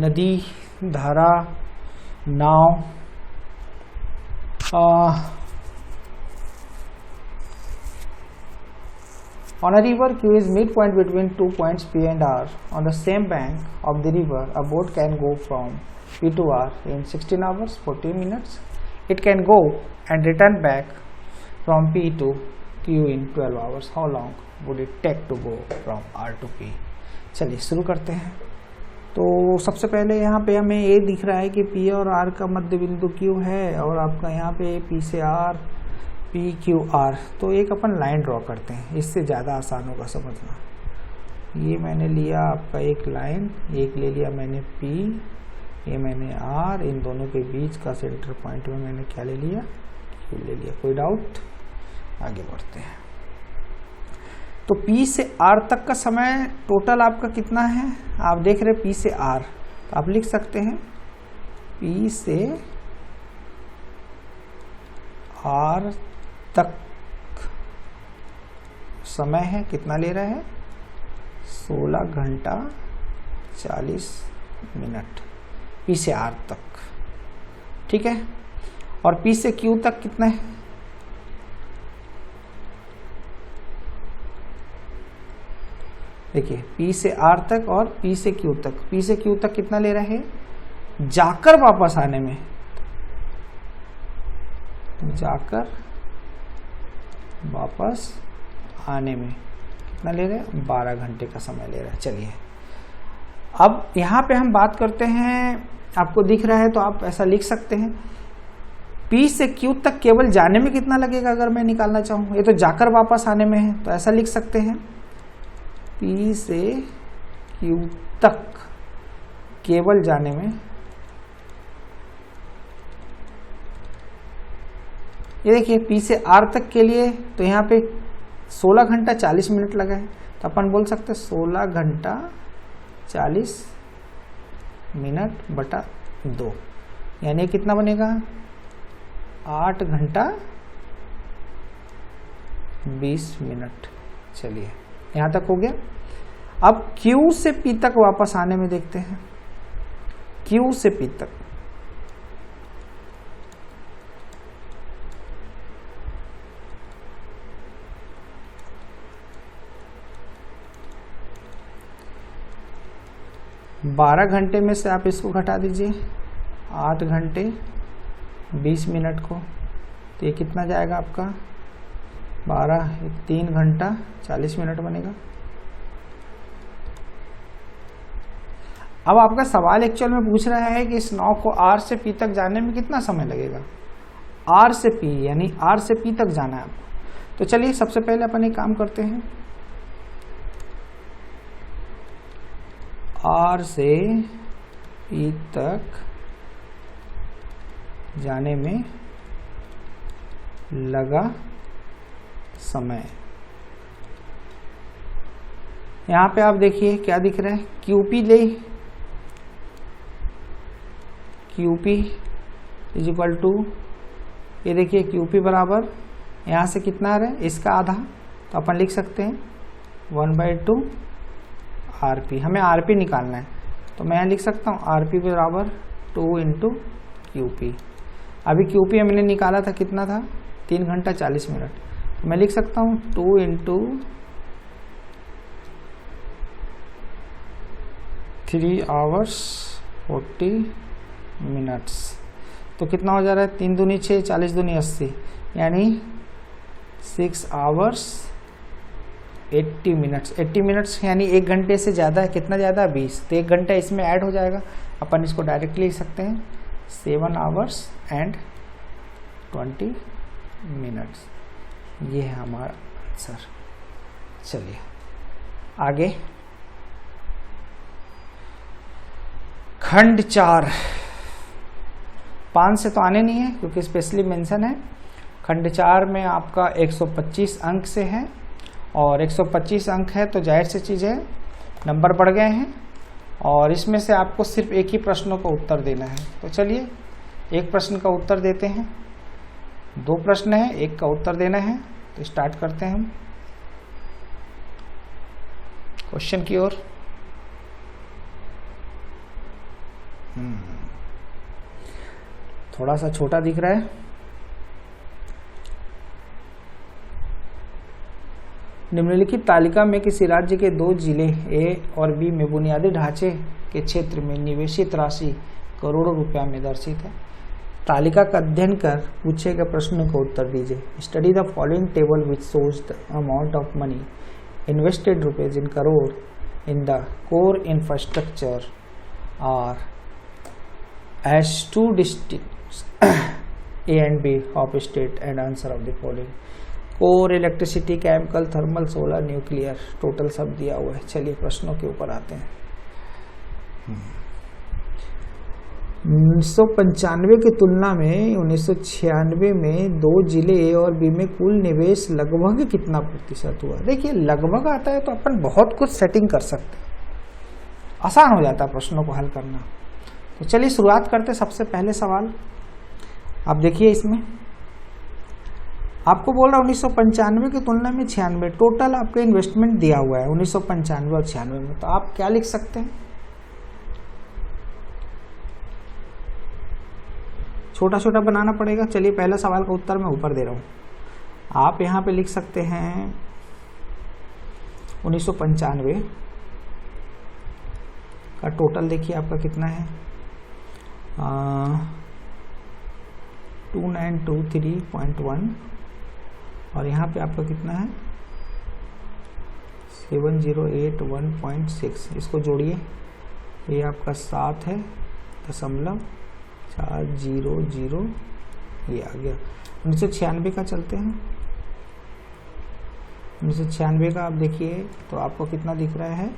नदी, धारा, नाव। On a river, Q is midpoint between 2 points P and R. On the same bank of the river, a boat can go from P to R in 16 hours 40 minutes. It can go and return back from P to Q in 12 hours. How long would it take to go from R to P? चलिए शुरू करते हैं। तो सबसे पहले यहाँ पे हमें ये दिख रहा है कि P और R का मध्य बिंदु Q है, और आपका यहाँ पे P से R, P Q R। तो एक अपन लाइन ड्रॉ करते हैं, इससे ज़्यादा आसान होगा समझना। ये मैंने लिया आपका एक लाइन, एक ले लिया मैंने P, ये मैंने R, इन दोनों के बीच का सेंटर पॉइंट में मैंने क्या ले लिया, Q ले लिया। कोई डाउट? आगे बढ़ते हैं। तो P से R तक का समय टोटल आपका कितना है, आप देख रहे P से R, तो आप लिख सकते हैं P से R तक समय है, कितना ले रहा है, 16 घंटा 40 मिनट P से R तक, ठीक है। और P से Q तक कितना है, देखिए P से R तक और P से Q तक, P से Q तक कितना ले रहा है, जाकर वापस आने में, जाकर वापस आने में कितना ले रहे हैं, 12 घंटे का समय ले रहा है। चलिए अब यहाँ पे हम बात करते हैं, आपको दिख रहा है तो आप ऐसा लिख सकते हैं, P से Q तक केवल जाने में कितना लगेगा अगर मैं निकालना चाहूँ, ये तो जाकर वापस आने में है, तो ऐसा लिख सकते हैं P से Q तक केवल जाने में, ये देखिए P से R तक के लिए तो यहाँ पे 16 घंटा 40 मिनट लगा है, तो अपन बोल सकते हैं 16 घंटा 40 मिनट बटा 2, यानी कितना बनेगा 8 घंटा 20 मिनट। चलिए यहाँ तक हो गया। अब Q से P तक वापस आने में देखते हैं, Q से P तक, बारह घंटे में से आप इसको घटा दीजिए 8 घंटे 20 मिनट को, तो ये कितना जाएगा आपका 12, 3 घंटा 40 मिनट बनेगा। अब आपका सवाल एक्चुअल में पूछ रहा है कि इस नाव को R से P तक जाने में कितना समय लगेगा, R से P यानी R से P तक जाना है आपको। तो चलिए सबसे पहले अपन एक काम करते हैं, R से P तक जाने में लगा समय, यहाँ पे आप देखिए क्या दिख रहा है, QP ले, QP इज इक्वल टू, ये देखिए QP बराबर यहाँ से कितना आ रहा है, इसका आधा, तो अपन लिख सकते हैं 1/2 RP, हमें RP निकालना है, तो मैं यहाँ लिख सकता हूँ RP बराबर 2 × QP। अभी QP हमने निकाला था, कितना था 3 घंटा 40 मिनट, तो मैं लिख सकता हूँ 2 × 3 hours 40 मिनट्स, तो कितना हो जा रहा है 3 दूनी 6, 40 दूनी 80, यानी 6 hours 80 मिनट्स। 80 मिनट्स यानी 1 घंटे से ज़्यादा है, कितना ज़्यादा है 20, तो 1 घंटा इसमें ऐड हो जाएगा, अपन इसको डायरेक्टली लिख सकते हैं 7 hours and 20 मिनट्स। ये है हमारा आंसर। चलिए आगे, खंड 4, 5 से तो आने नहीं है क्योंकि स्पेशली मेंशन है। खंड 4 में आपका 125 अंक से है, और 125 अंक है तो जाहिर सी चीज़ है नंबर बढ़ गए हैं, और इसमें से आपको सिर्फ एक ही प्रश्नों का उत्तर देना है। तो चलिए एक प्रश्न का उत्तर देते हैं, 2 प्रश्न है, एक का उत्तर देना है, तो स्टार्ट करते हैं हम क्वेश्चन की ओर। थोड़ा सा छोटा दिख रहा है। निम्नलिखित तालिका में किसी राज्य के 2 जिले A और B में बुनियादी ढांचे के क्षेत्र में निवेशित राशि करोड़ों रुपया में दर्शित है। तालिका का अध्ययन कर पूछे गए प्रश्नों का उत्तर दीजिए। Study the following table which shows the amount of money invested rupees in crore in the core infrastructure are as 2 districts A and B of state and answer of the following। Core, electricity, chemical, thermal, solar, nuclear, total सब दिया हुआ है। चलिए प्रश्नों के ऊपर आते हैं। 1995 की तुलना में 1996 में 2 जिले A और B में कुल निवेश लगभग कितना प्रतिशत हुआ। देखिए लगभग आता है तो अपन बहुत कुछ सेटिंग कर सकते हैं, आसान हो जाता है प्रश्नों को हल करना। तो चलिए शुरुआत करते हैं। सबसे पहले सवाल आप देखिए, इसमें आपको बोल रहा है 1995 की तुलना में 96, टोटल आपका इन्वेस्टमेंट दिया हुआ है 1995 और 96 में, तो आप क्या लिख सकते हैं, छोटा छोटा बनाना पड़ेगा। चलिए पहला सवाल का उत्तर मैं ऊपर दे रहा हूँ, आप यहाँ पे लिख सकते हैं 1995 का टोटल देखिए आपका कितना है, 2923.1, और यहाँ पे आपका कितना है 7081.6। इसको जोड़िए, ये आपका 7 है 0.400, ये आ गया। 1996 का चलते हैं। 1996 का आप देखिए तो आपको कितना दिख रहा है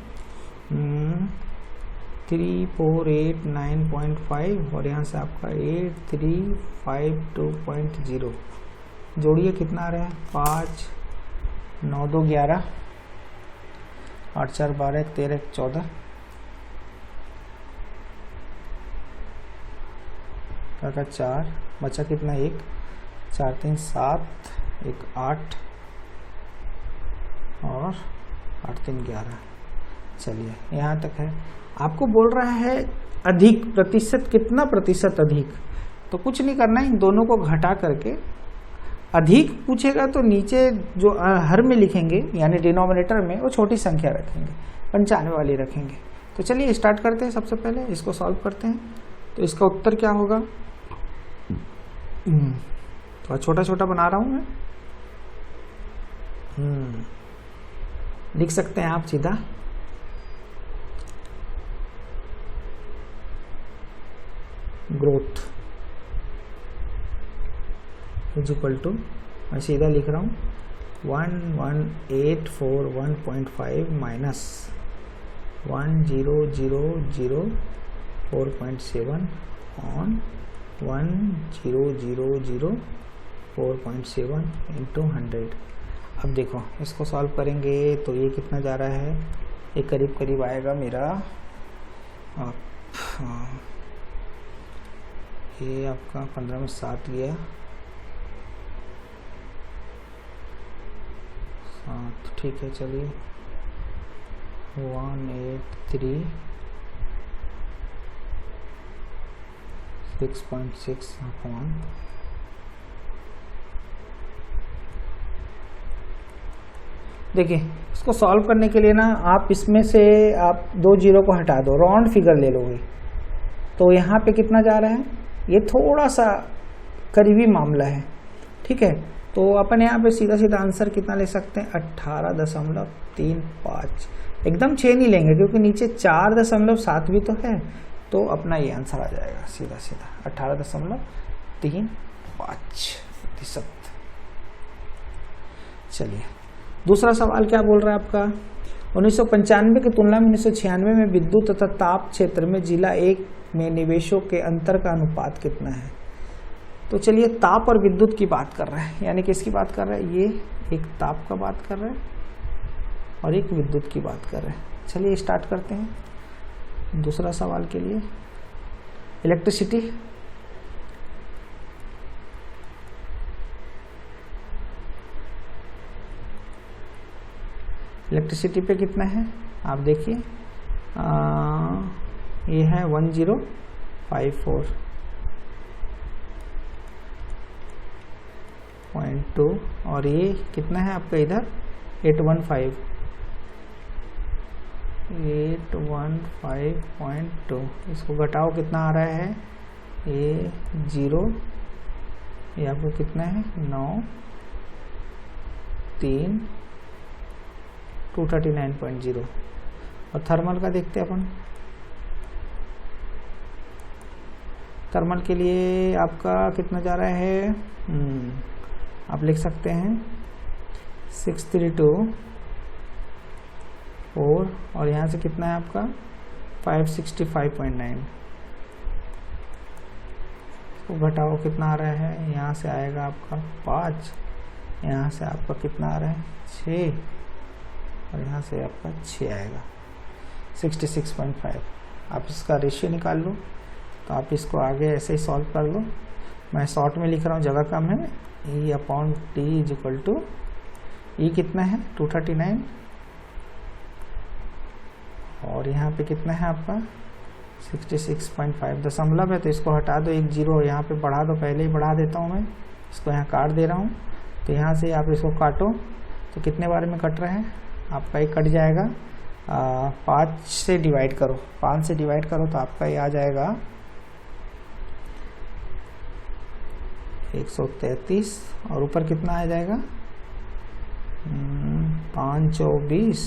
3489.5 और यहाँ से आपका 8352.0 जोड़िए, कितना आ रहा है 5 9 2 11 8 4 12 13 14 का 4 बचा कितना 1 4 3 7 1 8 और 8 3 11। चलिए यहाँ तक है। आपको बोल रहा है अधिक प्रतिशत, कितना प्रतिशत अधिक, तो कुछ नहीं करना है, इन दोनों को घटा करके अधिक पूछेगा तो नीचे जो हर में लिखेंगे यानी डिनोमिनेटर में वो छोटी संख्या रखेंगे, 95 वाली रखेंगे। तो चलिए स्टार्ट करते हैं। सबसे पहले इसको सॉल्व करते हैं। तो इसका उत्तर क्या होगा, थोड़ा छोटा छोटा बना रहा हूं मैं, लिख सकते हैं आप सीधा। ग्रोथ इज इक्वल टू, मैं सीधा लिख रहा हूँ 1184.5 माइनस 1004.7 ऑन 1004.7 इंटू 100। अब देखो इसको सॉल्व करेंगे तो ये कितना जा रहा है, ये करीब करीब आएगा मेरा ये आपका 15 में 7 गया, 7 ठीक है। चलिए 183.6 अपॉन देखिए इसको सॉल्व करने के लिए ना आप इसमें से आप 2 जीरो को हटा दो, राउंड फिगर ले लोगे तो यहाँ पे कितना जा रहा है, ये थोड़ा सा करीबी मामला है, ठीक है। तो अपन यहाँ पे सीधा सीधा आंसर कितना ले सकते हैं 18.35, एकदम 6 नहीं लेंगे क्योंकि नीचे 4.7 भी तो है, तो अपना ये आंसर आ जाएगा सीधा सीधा 18.35%। चलिए दूसरा सवाल क्या बोल रहा है आपका, 1995 की तुलना में 1996 में विद्युत तथा ताप क्षेत्र में जिला 1 में निवेशों के अंतर का अनुपात कितना है। तो चलिए ताप और विद्युत की बात कर रहा है, यानी किसकी बात कर रहा है, ये एक ताप का बात कर रहा है और एक विद्युत की बात कर रहा है। चलिए स्टार्ट करते हैं दूसरा सवाल के लिए। इलेक्ट्रिसिटी, इलेक्ट्रिसिटी पे कितना है आप देखिए, ये है 1054.2 और ये कितना है आपका इधर 815.2। इसको घटाओ कितना आ रहा है, ये 0, ये आपको कितना है 9 3 239.0। और थर्मल का देखते हैं अपन। थर्मल के लिए आपका कितना जा रहा है, आप लिख सकते हैं 632.4 और यहाँ से कितना है आपका 565.9। तो घटाओ कितना आ रहा है, यहाँ से आएगा आपका 5, यहाँ से आपका कितना आ रहा है 6 और यहाँ से आपका 6 आएगा 66.5। आप इसका रेशियो निकाल लो तो आप इसको आगे ऐसे ही सॉल्व कर लो। मैं शॉर्ट में लिख रहा हूँ, जगह कम है। E upon T is equal to, E कितना है 239 और यहाँ पे कितना है आपका 66.5 दशमलव है, तो इसको हटा दो, 1 0 यहाँ पे बढ़ा दो, पहले ही बढ़ा देता हूँ मैं, इसको यहाँ काट दे रहा हूँ। तो यहाँ से आप इसको काटो तो कितने बार में कट रहा है आपका, ये कट जाएगा 5 से डिवाइड करो, 5 से डिवाइड करो तो आपका ये आ जाएगा 133 और ऊपर कितना आ जाएगा 5 चौ 20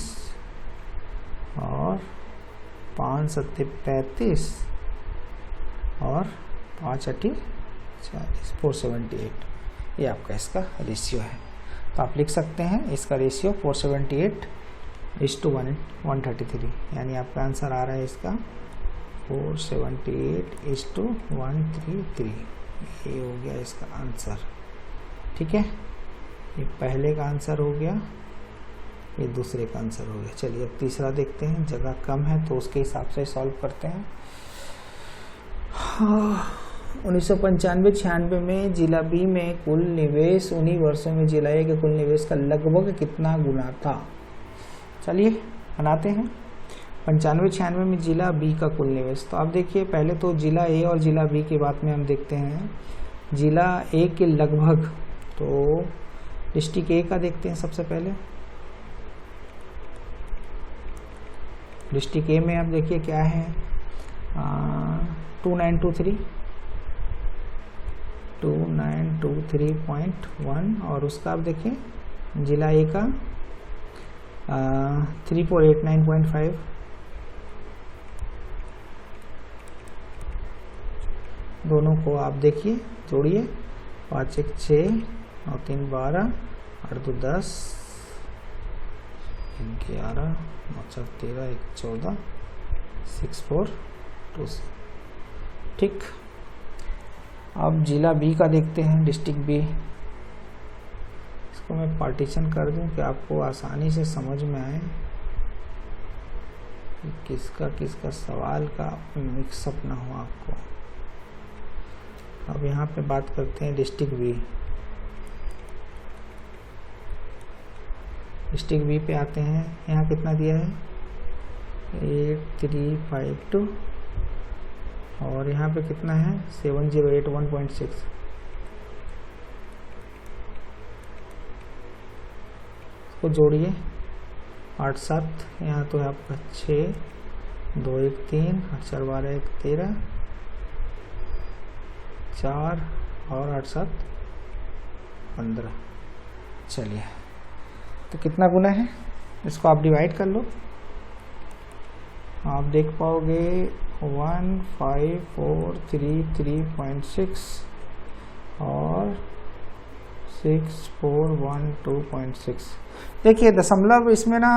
और 5 सत्ते 35 और 5 अठी 40, 478। ये आपका इसका रेशियो है। तो आप लिख सकते हैं इसका रेशियो 478:133, यानी आपका आंसर आ रहा है इसका 478:133। ये हो गया इसका आंसर। ठीक है, ये पहले का आंसर हो गया, ये दूसरे का आंसर हो गया। चलिए अब तीसरा देखते हैं। जगह कम है तो उसके हिसाब से सॉल्व करते हैं। 1995-96 में जिला बी में कुल निवेश उन्हीं वर्षों में जिला ए के कुल निवेश का लगभग कितना गुना था। चलिए बनाते हैं। 95-96 में जिला बी का कुल निवेश, तो आप देखिए पहले तो जिला ए और जिला बी की बात में हम देखते हैं। जिला ए के लगभग, तो डिस्ट्रिक्ट ए का देखते हैं सबसे पहले। डिस्ट्रिक्ट ए में आप देखिए क्या है, 2923.1, और उसका आप देखिए जिला ए का 3489.5। दोनों को आप देखिए जोड़िए, 5 1 6 9 3 12 8 2 10 11 9 4 13 1 14 6 4 2। ठीक, अब जिला बी का देखते हैं, डिस्ट्रिक्ट बी। इसको मैं पार्टीशन कर दूं कि आपको आसानी से समझ में आए कि किसका किसका सवाल का मिक्सअप ना हो आपको। अब यहाँ पे बात करते हैं डिस्ट्रिक्ट बी। डिस्ट्रिक्ट बी पे आते हैं। यहाँ कितना दिया है 8352, और यहाँ पे कितना है 7081.6। इसको जोड़िए 8 7, यहाँ तो है आपका 6 2 1 3 8 4 12 1 13 4 और 8 7 15। चलिए तो कितना गुना है, इसको आप डिवाइड कर लो। आप देख पाओगे 15433.6 और 6412.6। देखिए दशमलव इसमें ना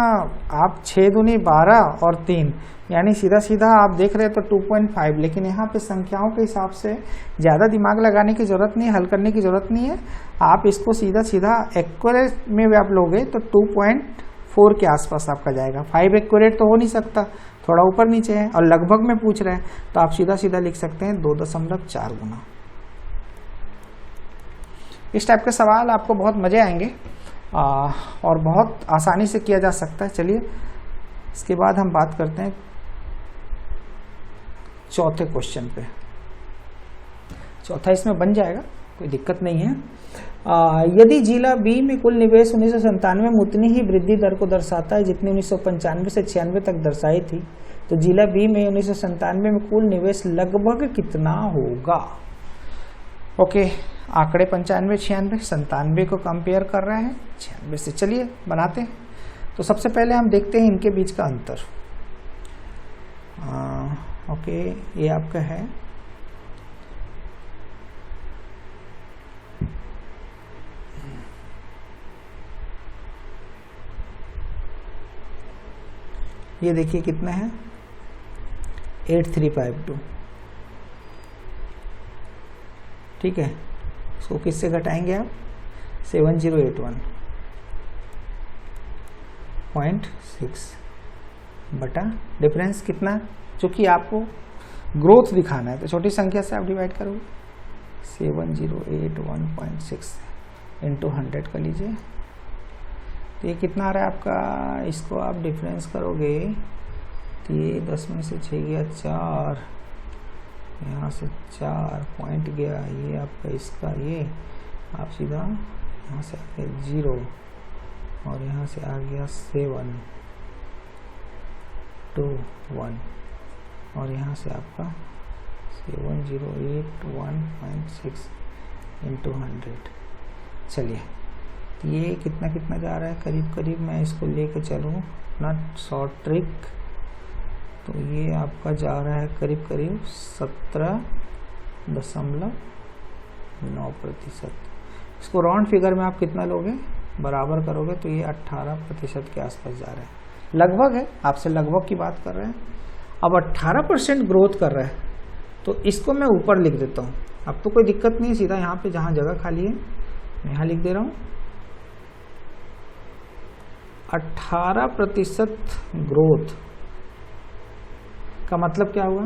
आप 6 दूनी 12 और 3, यानी सीधा सीधा आप देख रहे हैं तो 2.5, लेकिन यहाँ पे संख्याओं के हिसाब से ज़्यादा दिमाग लगाने की ज़रूरत नहीं है, हल करने की ज़रूरत नहीं है। आप इसको सीधा सीधा एक्यूरेट में भी आप लोगे तो 2.4 के आसपास आपका जाएगा। 5 एक्यूरेट तो हो नहीं सकता, थोड़ा ऊपर नीचे है, और लगभग में पूछ रहे हैं तो आप सीधा सीधा लिख सकते हैं 2.4 गुना। इस टाइप के सवाल आपको बहुत मज़े आएंगे और बहुत आसानी से किया जा सकता है। चलिए इसके बाद हम बात करते हैं चौथे क्वेश्चन पे। चौथा इसमें बन जाएगा, कोई दिक्कत नहीं है। यदि जिला बी में कुल निवेश 1997 में उतनी ही वृद्धि दर को दर्शाता है जितनी 1995 से 96 तक दर्शाई थी, तो जिला बी में 1997 में कुल निवेश लगभग कितना होगा। ओके, आंकड़े 95 96 97 को कंपेयर कर रहा है 96 से। चलिए बनाते हैं। तो सबसे पहले हम देखते हैं इनके बीच का अंतर। ओके, ये आपका है ये देखिए कितना है 8352। ठीक है, इसको किससे घटाएंगे आप 7081.6 बटा डिफरेंस कितना, चूँकि आपको ग्रोथ दिखाना है तो छोटी संख्या से आप डिवाइड करोगे। 7081.6 इंटू 100 कर लीजिए, तो ये कितना आ रहा है आपका। इसको आप डिफरेंस करोगे तो ये 10 में से 6 गया 4, यहाँ से 4 पॉइंट गया, ये आपका इसका ये आप सीधा यहाँ से आ गया 0 और यहाँ से आ गया 7 2 1 और यहाँ से आपका 7081.6 इंटू 100। चलिए, तो ये कितना कितना जा रहा है, करीब करीब मैं इसको लेके चलूँ अपना शॉर्ट ट्रिक, तो ये आपका जा रहा है करीब करीब 17.9%। इसको राउंड फिगर में आप कितना लोगे, बराबर करोगे तो ये 18% के आसपास जा रहा है, लगभग है, आपसे लगभग की बात कर रहे हैं। अब 18% ग्रोथ कर रहा है तो इसको मैं ऊपर लिख देता हूँ। अब तो कोई दिक्कत नहीं है, सीधा यहाँ पे जहाँ जगह खाली है मैं यहाँ लिख दे रहा हूँ 18% ग्रोथ का मतलब क्या हुआ,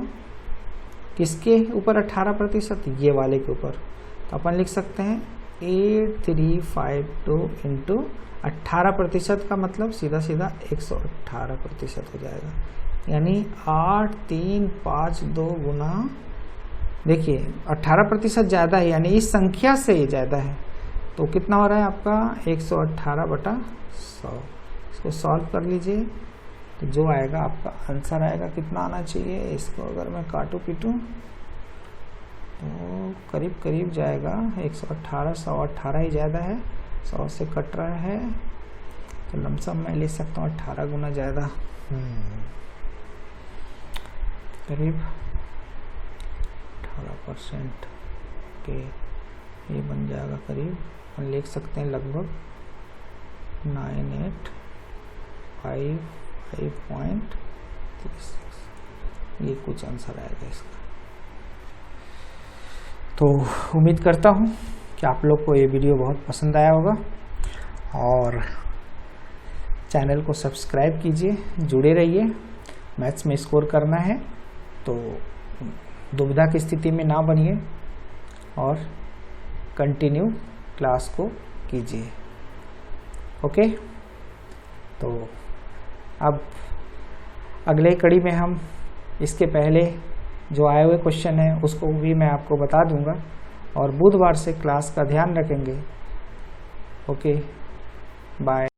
किसके ऊपर 18%, ये वाले के ऊपर। तो अपन लिख सकते हैं 8352 इंटू 18% का मतलब सीधा सीधा 118% हो जाएगा, यानी 8352 गुना, देखिए 18% ज़्यादा है, यानी इस संख्या से ये ज़्यादा है, तो कितना हो रहा है आपका 118/100। इसको सॉल्व कर लीजिए तो जो आएगा आपका आंसर आएगा, कितना आना चाहिए, इसको अगर मैं काटूँ पीटूँ तो करीब करीब जाएगा 118, 118 ही ज़्यादा है, 100 से कट रहा है, तो लमसम मैं ले सकता हूँ 18 गुना ज़्यादा, करीब 18% के ये बन जाएगा करीब, हम लिख सकते हैं लगभग 9855.36, ये कुछ आंसर आएगा इसका। तो उम्मीद करता हूँ कि आप लोग को ये वीडियो बहुत पसंद आया होगा, और चैनल को सब्सक्राइब कीजिए, जुड़े रहिए। मैथ्स में स्कोर करना है तो दुविधा की स्थिति में ना बनिए और कंटिन्यू क्लास को कीजिए। ओके, तो अब अगले कड़ी में हम इसके पहले जो आए हुए क्वेश्चन है उसको भी मैं आपको बता दूंगा, और बुधवार से क्लास का ध्यान रखेंगे। Okay, bye.